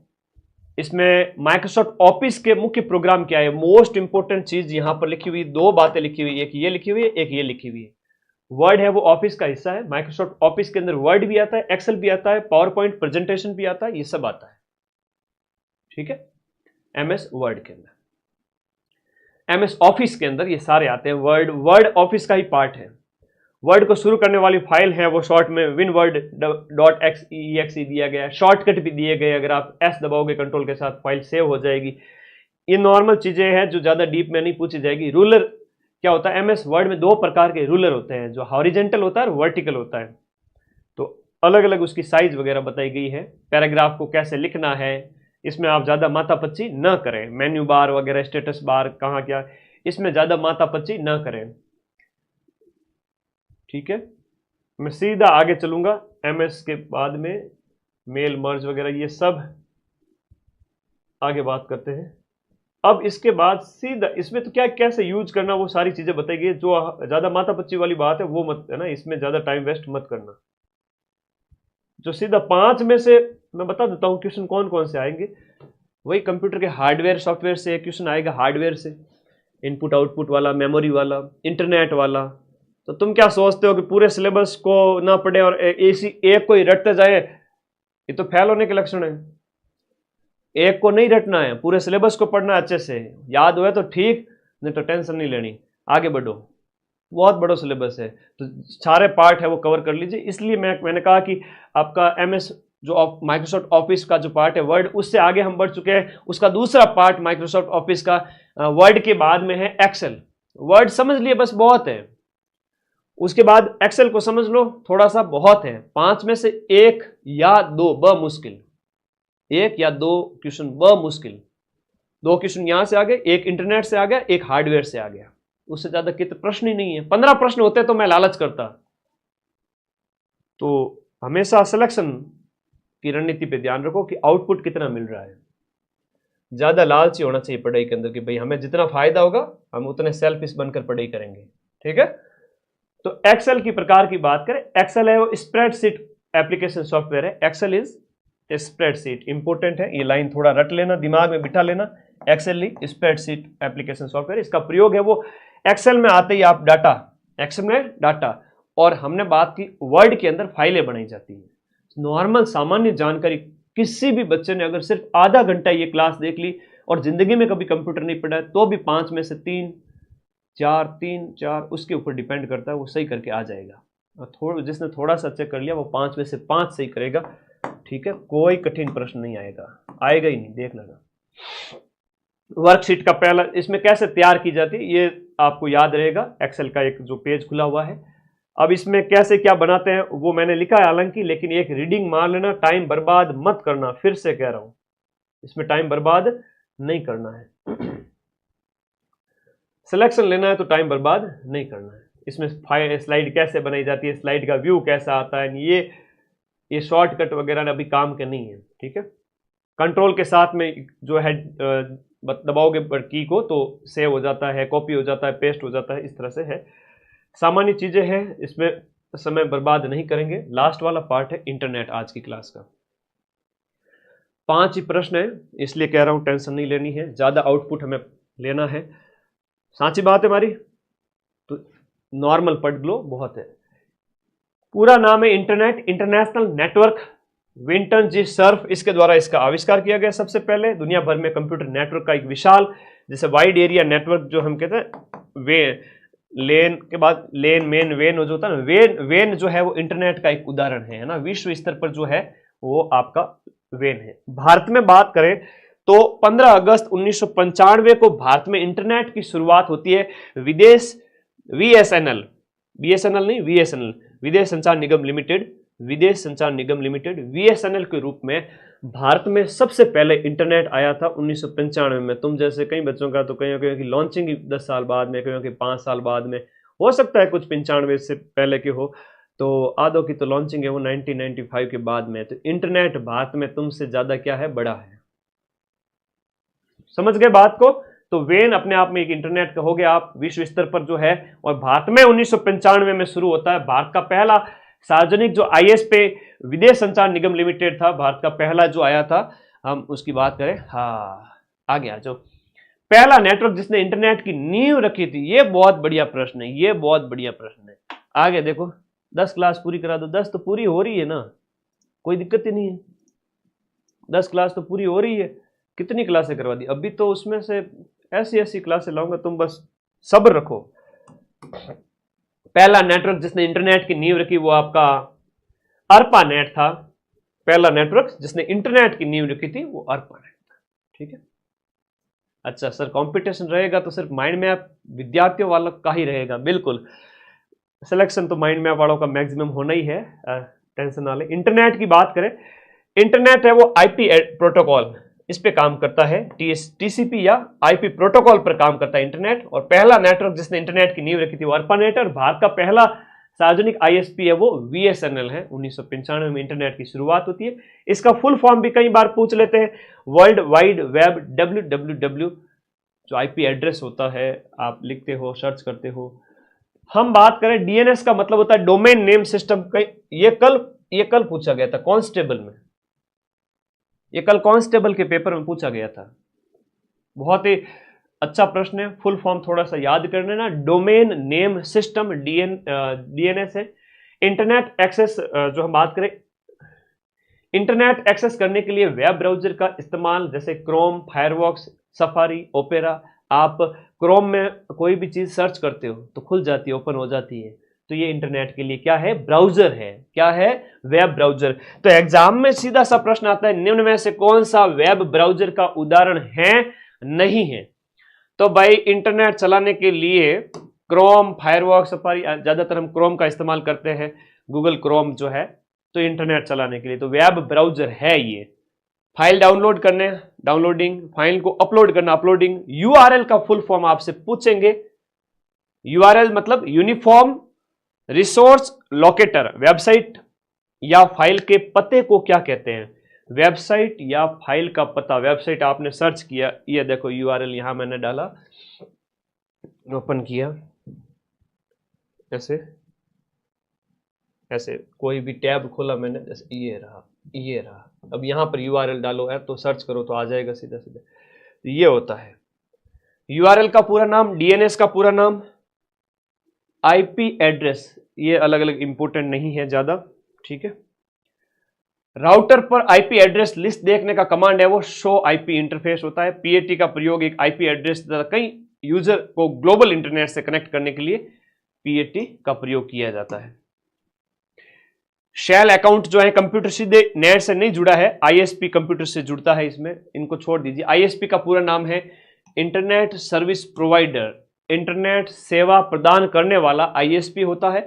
इसमें माइक्रोसॉफ्ट ऑफिस के मुख्य प्रोग्राम क्या है, मोस्ट इंपोर्टेंट चीज यहां पर लिखी हुई, 2 बातें लिखी हुई, एक ये लिखी हुई है, एक ये लिखी हुई है। वर्ड है वो ऑफिस का हिस्सा है। माइक्रोसॉफ्ट ऑफिस के अंदर वर्ड भी आता है, एक्सेल भी आता है, पावर पॉइंट प्रेजेंटेशन भी आता है, ये सब आता है, ठीक है, एमएस वर्ड के अंदर। MS ऑफिस के अंदर ये सारे आते हैं। वर्ड ऑफिस का ही पार्ट है। वर्ड को शुरू करने वाली फाइल है वो शॉर्ट में winword.exe दिया गया है। शॉर्टकट भी दिए गए, अगर आप S दबाओगे कंट्रोल के साथ फाइल सेव हो जाएगी। ये नॉर्मल चीजें हैं जो ज्यादा डीप में नहीं पूछी जाएगी। रूलर क्या होता है? MS वर्ड में 2 प्रकार के रूलर होते हैं, जो हॉरिजेंटल होता है और वर्टिकल होता है। तो अलग अलग उसकी साइज वगैरह बताई गई है। पैराग्राफ को कैसे लिखना है, इसमें आप ज्यादा माथापच्ची न करें। मेन्यू बार वगैरह, स्टेटस बार कहाँ क्या, इसमें ज्यादा माथापच्ची न करें। ठीक है, मैं सीधा आगे चलूंगा। MS के बाद में मेल मर्ज वगैरह ये सब आगे बात करते हैं। अब इसके बाद सीधा इसमें तो क्या कैसे यूज करना वो सारी चीजें बताई गई। जो ज्यादा माथापच्ची वाली बात है वो मत है ना, इसमें ज्यादा टाइम वेस्ट मत करना। जो सीधा 5 में से मैं बता देता हूं क्वेश्चन कौन कौन से आएंगे। वही कंप्यूटर के हार्डवेयर सॉफ्टवेयर से एक क्वेश्चन आएगा, हार्डवेयर से, इनपुट आउटपुट वाला, मेमोरी वाला, इंटरनेट वाला। तो तुम क्या सोचते हो कि पूरे सिलेबस को ना पढ़े और एक को ही रटते जाए? ये तो फेल होने के लक्षण है। एक को नहीं रटना है, पूरे सिलेबस को पढ़ना अच्छे से। याद हुआ तो ठीक, नहीं तो टेंशन नहीं लेनी, आगे बढ़ो। बहुत बड़ा सिलेबस है तो सारे पार्ट है वो कवर कर लीजिए। इसलिए मैंने कहा कि आपका MS जो माइक्रोसॉफ्ट ऑफिस का जो पार्ट है वर्ड, उससे आगे हम बढ़ चुके हैं। उसका दूसरा पार्ट माइक्रोसॉफ्ट ऑफिस का वर्ड के बाद में है एक्सेल। वर्ड समझ लिए बस, बहुत है। उसके बाद एक्सेल को समझ लो, थोड़ा सा बहुत है। 5 में से 1 या 2 मुश्किल, 1 या 2 क्वेश्चन मुश्किल। 2 क्वेश्चन यहां से आ गए, 1 इंटरनेट से आ गया, 1 हार्डवेयर से आ गया। उससे ज्यादा कितने प्रश्न ही नहीं है। 15 प्रश्न होते तो मैं लालच करता। तो हमेशा सिलेक्शन की रणनीति पे ध्यान रखो कि आउटपुट कितना मिल रहा है। ज्यादा लालची होना चाहिए पढ़ाई के अंदर कि भाई हमें जितना फायदा होगा हम उतने सेल्फिश बनकर पढ़ाई करेंगे। ठीक है, तो एक्सेल की प्रकार की बात करें, एक्सेल है वो स्प्रेडशीट एप्लीकेशन सॉफ्टवेयर है। Excel is a spreadsheet, important है ये लाइन, थोड़ा रट लेना, दिमाग में बिठा लेना। एक्सेल स्प्रेडशीट एप्लीकेशन सॉफ्टवेयर, इसका प्रयोग है वो एक्सेल में आते ही आप डाटा, एक्सेल में डाटा, और हमने बात की वर्ड के अंदर फाइलें बनाई जाती हैं। नॉर्मल सामान्य जानकारी किसी भी बच्चे ने अगर सिर्फ आधा घंटा ये क्लास देख ली और जिंदगी में कभी कंप्यूटर नहीं पढ़ा है तो भी 5 में से 3 4 उसके ऊपर डिपेंड करता है, वो सही करके आ जाएगा। और जिसने थोड़ा सा चेक कर लिया वो 5 में से 5 सही करेगा। ठीक है, कोई कठिन प्रश्न नहीं आएगा, आएगा ही नहीं, देख लेना। वर्कशीट का पहला, इसमें कैसे तैयार की जाती है ये आपको याद रहेगा। एक्सेल का एक जो पेज खुला हुआ है, अब इसमें कैसे क्या बनाते हैं वो मैंने लिखा है हालांकि, लेकिन एक रीडिंग मार लेना, टाइम बर्बाद मत करना। फिर से कह रहा हूं, इसमें टाइम बर्बाद नहीं करना है। सिलेक्शन लेना है तो टाइम बर्बाद नहीं करना है। इसमें स्लाइड कैसे बनाई जाती है, स्लाइड का व्यू कैसा आता है, ये शॉर्टकट वगैरह अभी काम के नहीं है। ठीक है, कंट्रोल के साथ में जो है दबाओगे की को तो सेव हो जाता है, कॉपी हो जाता है, पेस्ट हो जाता है, इस तरह से है। सामान्य चीजें हैं, इसमें समय बर्बाद नहीं करेंगे। लास्ट वाला पार्ट है इंटरनेट आज की क्लास का। 5 ही प्रश्न है, इसलिए कह रहा हूं टेंशन नहीं लेनी है, ज्यादा आउटपुट हमें लेना है। साची बात है हमारी, तो नॉर्मल पढ़ लो, बहुत है। पूरा नाम है इंटरनेट, इंटरनेशनल नेटवर्क विंटन जी सर्फ, इसके द्वारा इसका आविष्कार किया गया सबसे पहले। दुनिया भर में कंप्यूटर नेटवर्क का एक विशाल, जैसे वाइड एरिया नेटवर्क जो हम कहते हैं, वे लेन के बाद लेन मेन वेन जो होता है ना, वेन जो है वो इंटरनेट का एक उदाहरण है ना, विश्व स्तर पर जो है वो आपका वेन है। भारत में बात करें तो 15 अगस्त 1995 को भारत में इंटरनेट की शुरुआत होती है। VSNL नहीं, VSNL, विदेश संचार निगम लिमिटेड, विदेश संचार निगम लिमिटेड, VSNL के रूप में भारत में सबसे पहले इंटरनेट आया था 1995 में। तुम जैसे कई बच्चों का तो कहीं की लॉन्चिंग 10 साल बाद में, कहीं की 5 साल बाद में, हो सकता है कुछ 95 से पहले के हो, तो आधो की तो लॉन्चिंग है वो 1995 के बाद में। तो इंटरनेट भारत में तुमसे ज्यादा क्या है, बड़ा है। समझ गए बात को? तो वेन अपने आप में एक इंटरनेट का हो गया आप विश्व स्तर पर जो है, और भारत में 1995 में शुरू होता है। भारत का पहला सार्वजनिक जो ISP विदेश संचार निगम लिमिटेड था, भारत का पहला जो आया था, हम उसकी बात करें। हाँ, आ गया जो पहला नेटवर्क जिसने इंटरनेट की नींव रखी थी। ये बहुत बढ़िया प्रश्न है, ये बहुत बढ़िया प्रश्न है। आगे देखो, 10 क्लास पूरी करा दो। 10 तो पूरी हो रही है ना, कोई दिक्कत ही नहीं है। 10 क्लास तो पूरी हो रही है। कितनी क्लासें करवा दी अभी तो, उसमें से ऐसी ऐसी क्लासें लाऊंगा, तुम बस सब्र रखो। पहला नेटवर्क जिसने इंटरनेट की नींव रखी वो आपका अर्पा नेट था। पहला नेटवर्क जिसने इंटरनेट की नींव रखी थी वो अर्पा नेट था। ठीक है। अच्छा सर, कंपटीशन रहेगा तो सिर्फ माइंड मैप विद्यार्थियों वालों का ही रहेगा? बिल्कुल, सिलेक्शन तो माइंड मैप वालों का मैक्सिमम होना ही है, टेंशन वाले। इंटरनेट की बात करें, इंटरनेट है वो आईपी प्रोटोकॉल, इस पे काम करता है, टीसीपी या आईपी प्रोटोकॉल पर काम करता है इंटरनेट। और पहला नेटवर्क जिसने इंटरनेट की नींव रखी थी वो अर्पानेट। और भारत का पहला सार्वजनिक आईएसपी है वो बीएसएनएल है। 1995 में इंटरनेट की शुरुआत होती है। इसका फुल फॉर्म भी कई बार पूछ लेते हैं, वर्ल्ड वाइड वेब, WWW जो आईपी एड्रेस होता है, आप लिखते हो, सर्च करते हो। हम बात करें डीएनएस का मतलब होता है डोमेन नेम सिस्टम। ये कल पूछा गया था कांस्टेबल में, ये कल कांस्टेबल के पेपर में पूछा गया था। बहुत ही अच्छा प्रश्न है। फुल फॉर्म थोड़ा सा याद कर लेना, डोमेन नेम सिस्टम, डीएनएस है। इंटरनेट एक्सेस, जो हम बात करें, इंटरनेट एक्सेस करने के लिए वेब ब्राउजर का इस्तेमाल, जैसे क्रोम, फायरफॉक्स, सफारी, ओपेरा। आप क्रोम में कोई भी चीज सर्च करते हो तो खुल जाती है, ओपन हो जाती है, तो ये इंटरनेट के लिए क्या है? ब्राउजर है। क्या है? Web browser. तो एग्जाम में सीधा सा प्रश्न आता है, निम्न में से कौन सा वेब ब्राउजर का उदाहरण है, नहीं है? तो भाई इंटरनेट चलाने के लिए क्रोम, फायरफॉक्स, सफारी, ज्यादातर हम क्रोम का इस्तेमाल करते हैं, गूगल क्रोम जो है, तो इंटरनेट चलाने के लिए तो वेब ब्राउजर है ये। फाइल डाउनलोड करने, डाउनलोडिंग, फाइल को अपलोड करना, अपलोडिंग। यूआरएल का फुल फॉर्म आपसे पूछेंगे। यूआरएल मतलब यूनिफॉर्म रिसोर्स लोकेटर। वेबसाइट या फाइल के पते को क्या कहते हैं? वेबसाइट या फाइल का पता। वेबसाइट आपने सर्च किया, ये देखो यूआरएल यहां मैंने डाला, ओपन किया, ऐसे ऐसे कोई भी टैब खोला मैंने, जैसे ये रहा। अब यहां पर यूआरएल डालो है तो सर्च करो तो आ जाएगा सीधा सीधा। ये होता है यूआरएल का पूरा नाम, डीएनएस का पूरा नाम, आईपी एड्रेस, ये अलग अलग इंपोर्टेंट नहीं है ज्यादा। ठीक है। राउटर पर आईपी एड्रेस लिस्ट देखने का कमांड है वो शो आईपी इंटरफेस होता है। पीएटी का प्रयोग एक आईपी एड्रेस कई यूजर को ग्लोबल इंटरनेट से कनेक्ट करने के लिए पीएटी का प्रयोग किया जाता है। शेल अकाउंट जो है, कंप्यूटर सीधे नेट से नहीं जुड़ा है, आईएसपी कंप्यूटर से जुड़ता है, इसमें इनको छोड़ दीजिए। आईएसपी का पूरा नाम है इंटरनेट सर्विस प्रोवाइडर। इंटरनेट सेवा प्रदान करने वाला आईएसपी होता है।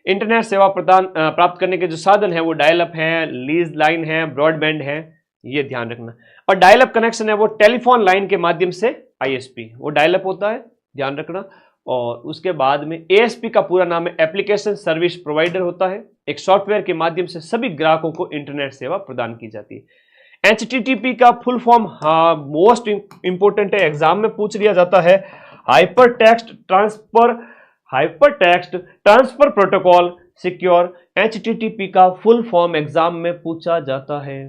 इंटरनेट सेवा प्रदान प्राप्त करने के जो साधन है वो डायल अप है, लीज लाइन है, ब्रॉडबैंड है, ये ध्यान रखना। और डायल अप कनेक्शन है वो टेलीफोन लाइन के माध्यम से आईएसपी, वो डायल अप होता है, ध्यान रखना। और उसके बाद में एएसपी का पूरा नाम है एप्लीकेशन सर्विस प्रोवाइडर होता है। एक सॉफ्टवेयर के माध्यम से सभी ग्राहकों को इंटरनेट सेवा प्रदान की जाती है। एचटीटीपी का फुल फॉर्म, हाँ मोस्ट इंपोर्टेंट है, एग्जाम में पूछ लिया जाता है, hyper text transfer protocol secure. HTTP का फुल फॉर्म एग्जाम में पूछा जाता है।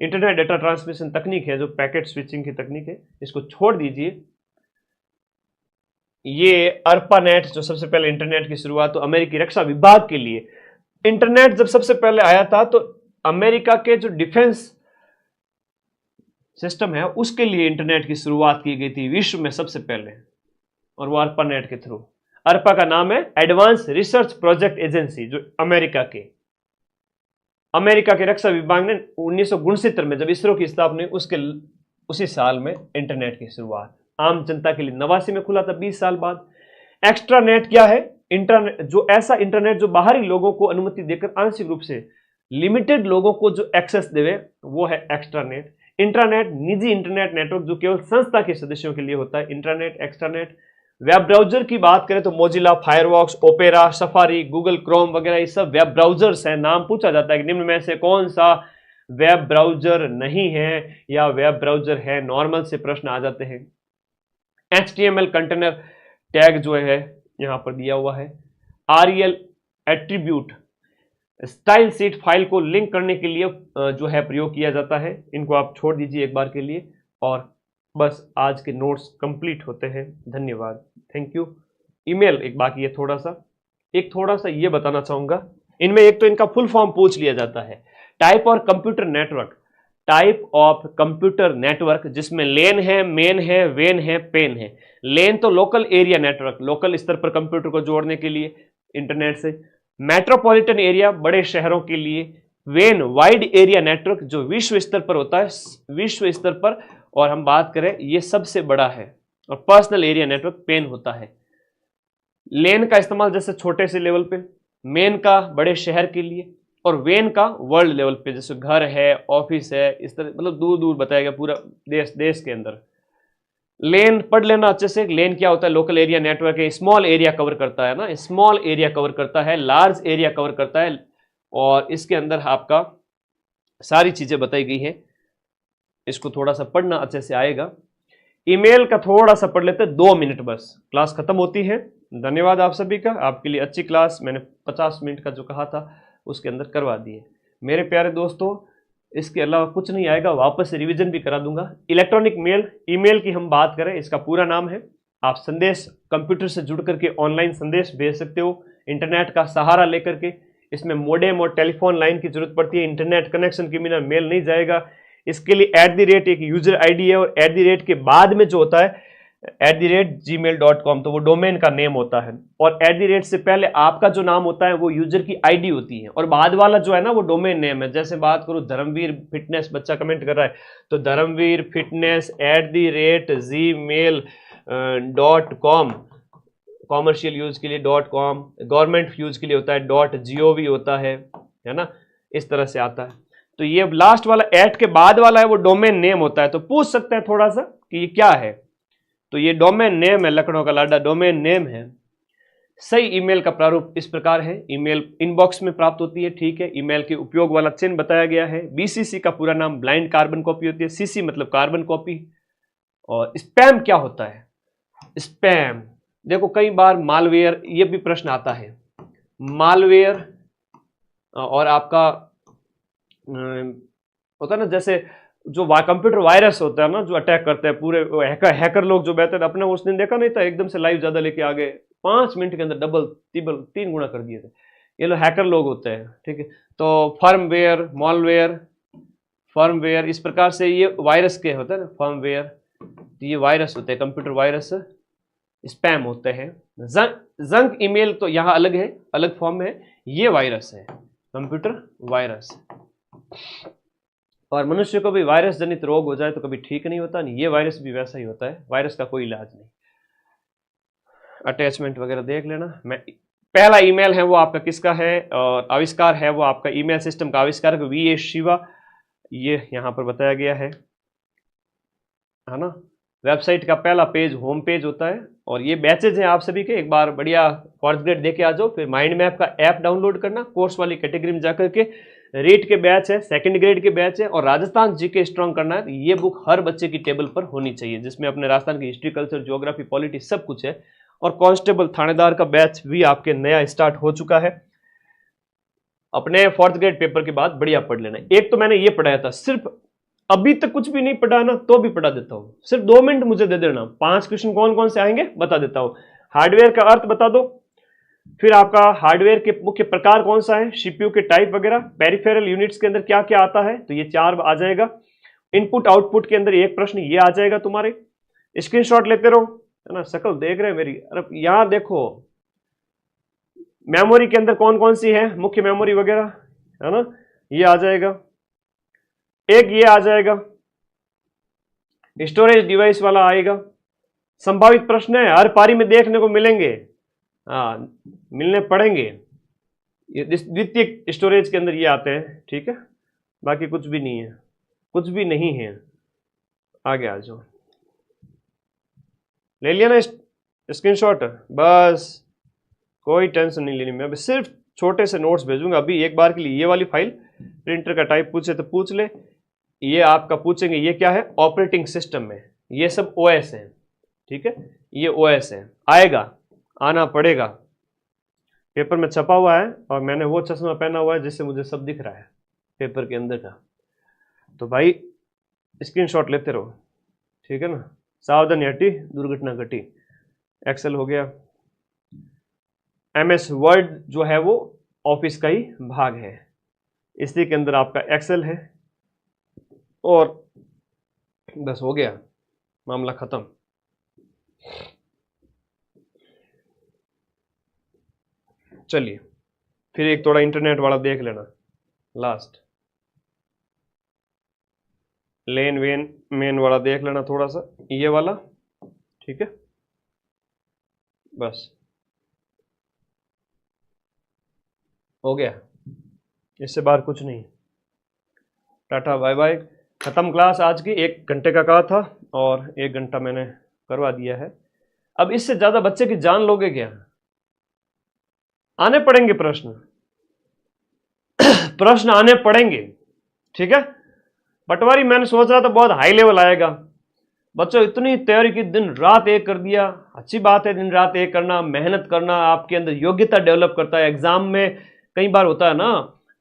इंटरनेट डेटा ट्रांसमिशन तकनीक है जो पैकेट स्विचिंग की तकनीक है, इसको छोड़ दीजिए। ये अर्पानेट जो सबसे पहले इंटरनेट की शुरुआत तो अमेरिकी रक्षा विभाग के लिए, इंटरनेट जब सबसे पहले आया था तो अमेरिका के जो डिफेंस सिस्टम है उसके लिए इंटरनेट की शुरुआत की गई थी विश्व में सबसे पहले, और वो अर्पानेट के थ्रू। अर्पा का नाम है एडवांस रिसर्च प्रोजेक्ट एजेंसी, जो अमेरिका के रक्षा विभाग ने 1969 में जब इसरो की स्थापना हुई उसी साल में इंटरनेट की शुरुआत। आम जनता के लिए 89 में खुला था, 20 साल बाद। एक्स्ट्रानेट क्या है? इंटरनेट, जो ऐसा इंटरनेट जो बाहरी लोगों को अनुमति देकर आंशिक रूप से लिमिटेड लोगों को जो एक्सेस देवे, वो है एक्स्ट्रानेट। इंटरनेट निजी इंटरनेट नेटवर्क जो केवल संस्था के सदस्यों के लिए होता है, इंटरनेट, एक्स्ट्रानेट। वेब ब्राउजर की बात करें तो Mozilla, Firefox, opera, safari, Google Chrome वगैरह ये सब वेब ब्राउजर्स हैं। नाम पूछा जाता है कि निम्न में से कौन सा वेब ब्राउजर नहीं है या वेब ब्राउजर है, नॉर्मल से प्रश्न आ जाते हैं। HTML कंटेनर टैग जो है यहां पर दिया हुआ है। REL attribute style seat file को लिंक करने के लिए जो है प्रयोग किया जाता है। इनको आप छोड़ दीजिए एक बार के लिए। और बस आज के नोट्स कंप्लीट होते हैं। धन्यवाद, थैंक यू। ईमेल एक बाकी है, थोड़ा सा ये बताना चाहूंगा। इनमें एक तो इनका फुल फॉर्म पूछ लिया जाता है, टाइप और computer network. Type of computer network जिसमें लेन है, मेन है, वेन है, पेन है। लेन तो लोकल एरिया नेटवर्क, लोकल स्तर पर कंप्यूटर को जोड़ने के लिए इंटरनेट से। मेट्रोपॉलिटन एरिया, बड़े शहरों के लिए। वेन, वाइड एरिया नेटवर्क जो विश्व स्तर पर होता है, विश्व स्तर पर, और हम बात करें ये सबसे बड़ा है। और पर्सनल एरिया नेटवर्क पेन होता है। लेन का इस्तेमाल जैसे छोटे से लेवल पे, मेन का बड़े शहर के लिए, और वेन का वर्ल्ड लेवल पे, जैसे घर है, ऑफिस है, इस तरह, मतलब दूर दूर बताया गया, पूरा देश के अंदर। लेन पढ़ लेना अच्छे से। लेन क्या होता है? लोकल एरिया नेटवर्क है, स्मॉल एरिया कवर करता है ना, स्मॉल एरिया कवर करता है, लार्ज एरिया कवर करता है, और इसके अंदर आपका सारी चीजें बताई गई हैं। इसको थोड़ा सा पढ़ना अच्छे से आएगा। ईमेल का थोड़ा सा पढ़ लेते हैं, 2 मिनट बस, क्लास खत्म होती है। धन्यवाद आप सभी का, आपके लिए अच्छी क्लास मैंने 50 मिनट का जो कहा था उसके अंदर करवा दिए मेरे प्यारे दोस्तों। इसके अलावा कुछ नहीं आएगा, वापस से रिवीजन भी करा दूंगा। इलेक्ट्रॉनिक मेल, ईमेल की हम बात करें, इसका पूरा नाम है, आप संदेश कंप्यूटर से जुड़ करके ऑनलाइन संदेश भेज सकते हो इंटरनेट का सहारा लेकर के। इसमें मोडेम और टेलीफोन लाइन की जरूरत पड़ती है, इंटरनेट कनेक्शन के बिना मेल नहीं जाएगा। इसके लिए @ एक यूजर आईडी है, और @ के बाद में जो होता है @gmail.com, तो वो डोमेन का नेम होता है। और @ से पहले आपका जो नाम होता है वो यूजर की आईडी होती है, और बाद वाला जो है ना वो डोमेन नेम है। जैसे बात करूं धर्मवीर फिटनेस, बच्चा कमेंट कर रहा है, तो Dharmveer fitness @gmail.com, commercial use के लिए .com, गवर्नमेंट यूज के लिए होता है .gov होता है ना, इस तरह से आता है। तो ये लास्ट वाला @ के बाद वाला है वो डोमेन नेम होता है। तो पूछ सकते हैं थोड़ा सा कि ये क्या है, तो ये डोमेन नेम है, लखनऊ का लाडा डोमेन नेम है। सही ईमेल का प्रारूप इस प्रकार है, ईमेल इनबॉक्स में प्राप्त होती है, ठीक है। ईमेल के उपयोग वाला चिन्ह बताया गया है। BCC का पूरा नाम ब्लाइंड कार्बन कॉपी होती है, CC मतलब कार्बन कॉपी। और स्पैम क्या होता है? स्पैम देखो, कई बार मालवेयर, ये भी प्रश्न आता है, मालवेयर और आपका होता है ना, जैसे जो कंप्यूटर वायरस होता है ना, जो अटैक करते हैं पूरे हैकर लोग जो बैठे थे, अपने उस दिन देखा नहीं था, एकदम से लाइव ज्यादा लेके आ गए, 5 मिनट के अंदर डबल टिबल 3 गुना कर दिए थे। ये लोग हैकर लोग होते हैं, ठीक है। तो फर्मवेयर, मॉलवेयर, फर्मवेयर, इस प्रकार से ये वायरस के होते हैं ना, फर्मवेयर, ये वायरस होते हैं, कंप्यूटर वायरस स्पैम होते हैं। जंक ईमेल तो यहाँ अलग है, अलग फॉर्म में है, ये वायरस है, कंप्यूटर वायरस। और मनुष्य को भी वायरस जनित रोग हो जाए तो कभी ठीक नहीं होता, नहीं, ये वायरस भी वैसा ही होता है, वायरस का कोई इलाज नहीं। अटैचमेंट वगैरह देख लेना। मैं पहला ईमेल है वो आपका किसका है, और आविष्कार है वो आपका ईमेल सिस्टम का आविष्कारक VA शिवा, ये यहाँ पर बताया गया है ना। वेबसाइट का पहला पेज होम पेज होता है, और ये बैचेज हैं आप सभी के, एक बार बढ़िया 4th ग्रेड देके आ जाओ, फिर माइंड मैप का ऐप डाउनलोड करना, कोर्स वाली कैटेगरी में जाकर के रीड के बैच है, 2nd ग्रेड के बैच है, और राजस्थान जीके स्ट्रॉन्ग करना है। ये बुक हर बच्चे की टेबल पर होनी चाहिए, जिसमें अपने राजस्थान की हिस्ट्री, कल्चर, ज्योग्राफी, पॉलिटी सब कुछ है। और कांस्टेबल थानेदार का बैच भी आपके नया स्टार्ट हो चुका है। अपने 4th ग्रेड पेपर के बाद बढ़िया पढ़ लेना। एक तो मैंने ये पढ़ाया था, सिर्फ अभी तक कुछ भी नहीं पढ़ा ना, तो भी पढ़ा देता हूं, सिर्फ 2 मिनट मुझे दे देना, 5 क्वेश्चन कौन कौन से आएंगे बता देता हूं। हार्डवेयर का अर्थ बता दो, फिर आपका हार्डवेयर के मुख्य प्रकार कौन सा है, CPU के टाइप वगैरह, पेरिफेरल यूनिट्स के अंदर क्या क्या आता है, तो ये 4 आ जाएगा। इनपुट आउटपुट के अंदर एक प्रश्न ये आ जाएगा तुम्हारे, स्क्रीनशॉट लेते रहो, है ना। शकल देख रहे हैं मेरी, अरे यहां देखो, मेमोरी के अंदर कौन कौन सी है, मुख्य मेमोरी वगैरह, है ना, ये आ जाएगा। एक ये आ जाएगा, स्टोरेज डिवाइस वाला आएगा। संभावित प्रश्न है, हर पारी में देखने को मिलेंगे, हाँ मिलने पड़ेंगे। ये द्वितीय स्टोरेज के अंदर ये आते हैं, ठीक है। बाकी कुछ भी नहीं है, कुछ भी नहीं है। आगे आ जाओ, ले लिया ना स्क्रीनशॉट, बस कोई टेंशन नहीं लेनी। मैं अभी सिर्फ छोटे से नोट्स भेजूंगा। अभी एक बार के लिए ये वाली फाइल, प्रिंटर का टाइप पूछे तो पूछ ले, ये आपका पूछेंगे ये क्या है, ऑपरेटिंग सिस्टम में, ये सब OS है, ठीक है, ये OS है, आएगा, आना पड़ेगा। पेपर में छपा हुआ है, और मैंने वो चश्मा पहना हुआ है जिससे मुझे सब दिख रहा है पेपर के अंदर का। तो भाई स्क्रीनशॉट लेते रहो, ठीक है ना। सावधानी हटी दुर्घटना घटी। एक्सेल हो गया, MS वर्ड जो है वो ऑफिस का ही भाग है, इसी के अंदर आपका एक्सेल है। और बस हो गया, मामला खत्म। चलिए फिर एक थोड़ा इंटरनेट वाला देख लेना, लास्ट लेन वेन मेन वाला देख लेना थोड़ा सा, ये वाला, ठीक है। बस हो गया, इससे बाहर कुछ नहीं। टाटा बाय बाय, खत्म क्लास आज की। 1 घंटे का कहा था और 1 घंटा मैंने करवा दिया है। अब इससे ज्यादा बच्चे की जान लोगे क्या? आने पड़ेंगे प्रश्न, प्रश्न आने पड़ेंगे, ठीक है। पटवारी मैंने सोच रहा था बहुत हाई लेवल आएगा, बच्चों इतनी तैयारी की, दिन रात एक कर दिया। अच्छी बात है, दिन रात एक करना, मेहनत करना आपके अंदर योग्यता डेवलप करता है। एग्जाम में कई बार होता है ना,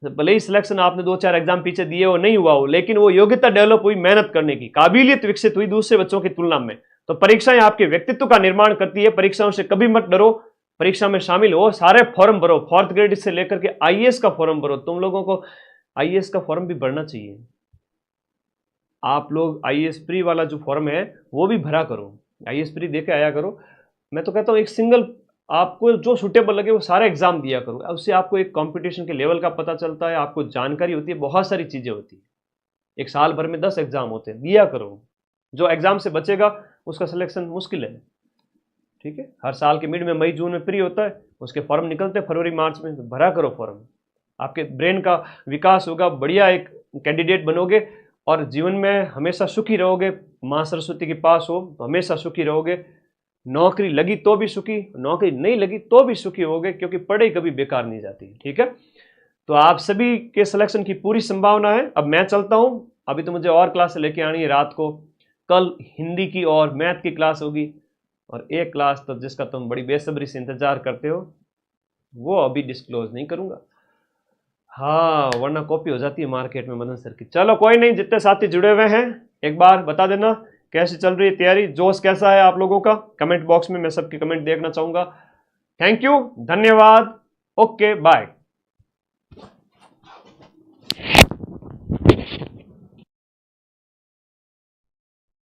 भले ही सिलेक्शन आपने 2-4 एग्जाम पीछे दिए हो, नहीं हुआ हो, लेकिन वो योग्यता डेवलप हुई, मेहनत करने की काबिलियत विकसित हुई दूसरे बच्चों की तुलना में। तो परीक्षाएं आपके व्यक्तित्व का निर्माण करती है, परीक्षाओं से कभी मत डरो, परीक्षा में शामिल हो, सारे फॉर्म भरो, 4th ग्रेड से लेकर के आईएएस का फॉर्म भरो। तुम लोगों को आईएएस का फॉर्म भी भरना चाहिए, आप लोग आईएएस प्री वाला जो फॉर्म है वो भी भरा करो, आईएएस प्री देके आया करो। मैं तो कहता हूँ एक सिंगल आपको जो सुटेबल लगे वो सारे एग्जाम दिया करो, उससे आपको एक कंपटीशन के लेवल का पता चलता है, आपको जानकारी होती है, बहुत सारी चीजें होती है। एक साल भर में 10 एग्जाम होते हैं, दिया करो। जो एग्जाम से बचेगा उसका सिलेक्शन मुश्किल है, ठीक है। हर साल के मिड में मई जून में प्री होता है, उसके फॉर्म निकलते हैं फरवरी मार्च में, तो भरा करो फॉर्म। आपके ब्रेन का विकास होगा, बढ़िया एक कैंडिडेट बनोगे और जीवन में हमेशा सुखी रहोगे। माँ सरस्वती के पास हो तो हमेशा सुखी रहोगे। नौकरी लगी तो भी सुखी, नौकरी नहीं लगी तो भी सुखी होगे, क्योंकि पढ़ाई कभी बेकार नहीं जाती, ठीक है। तो आप सभी के सिलेक्शन की पूरी संभावना है। अब मैं चलता हूं, अभी तो मुझे और क्लास लेके आनी है रात को। कल हिंदी की और मैथ की क्लास होगी, और एक क्लास तो जिसका तुम बड़ी बेसब्री से इंतजार करते हो वो अभी डिस्क्लोज नहीं करूंगा, हाँ, वरना कॉपी हो जाती है मार्केट में मदन सर की। चलो कोई नहीं, जितने साथी जुड़े हुए हैं एक बार बता देना कैसी चल रही है तैयारी, जोश कैसा है आप लोगों का, कमेंट बॉक्स में मैं सबके कमेंट देखना चाहूंगा। थैंक यू, धन्यवाद, ओके बाय।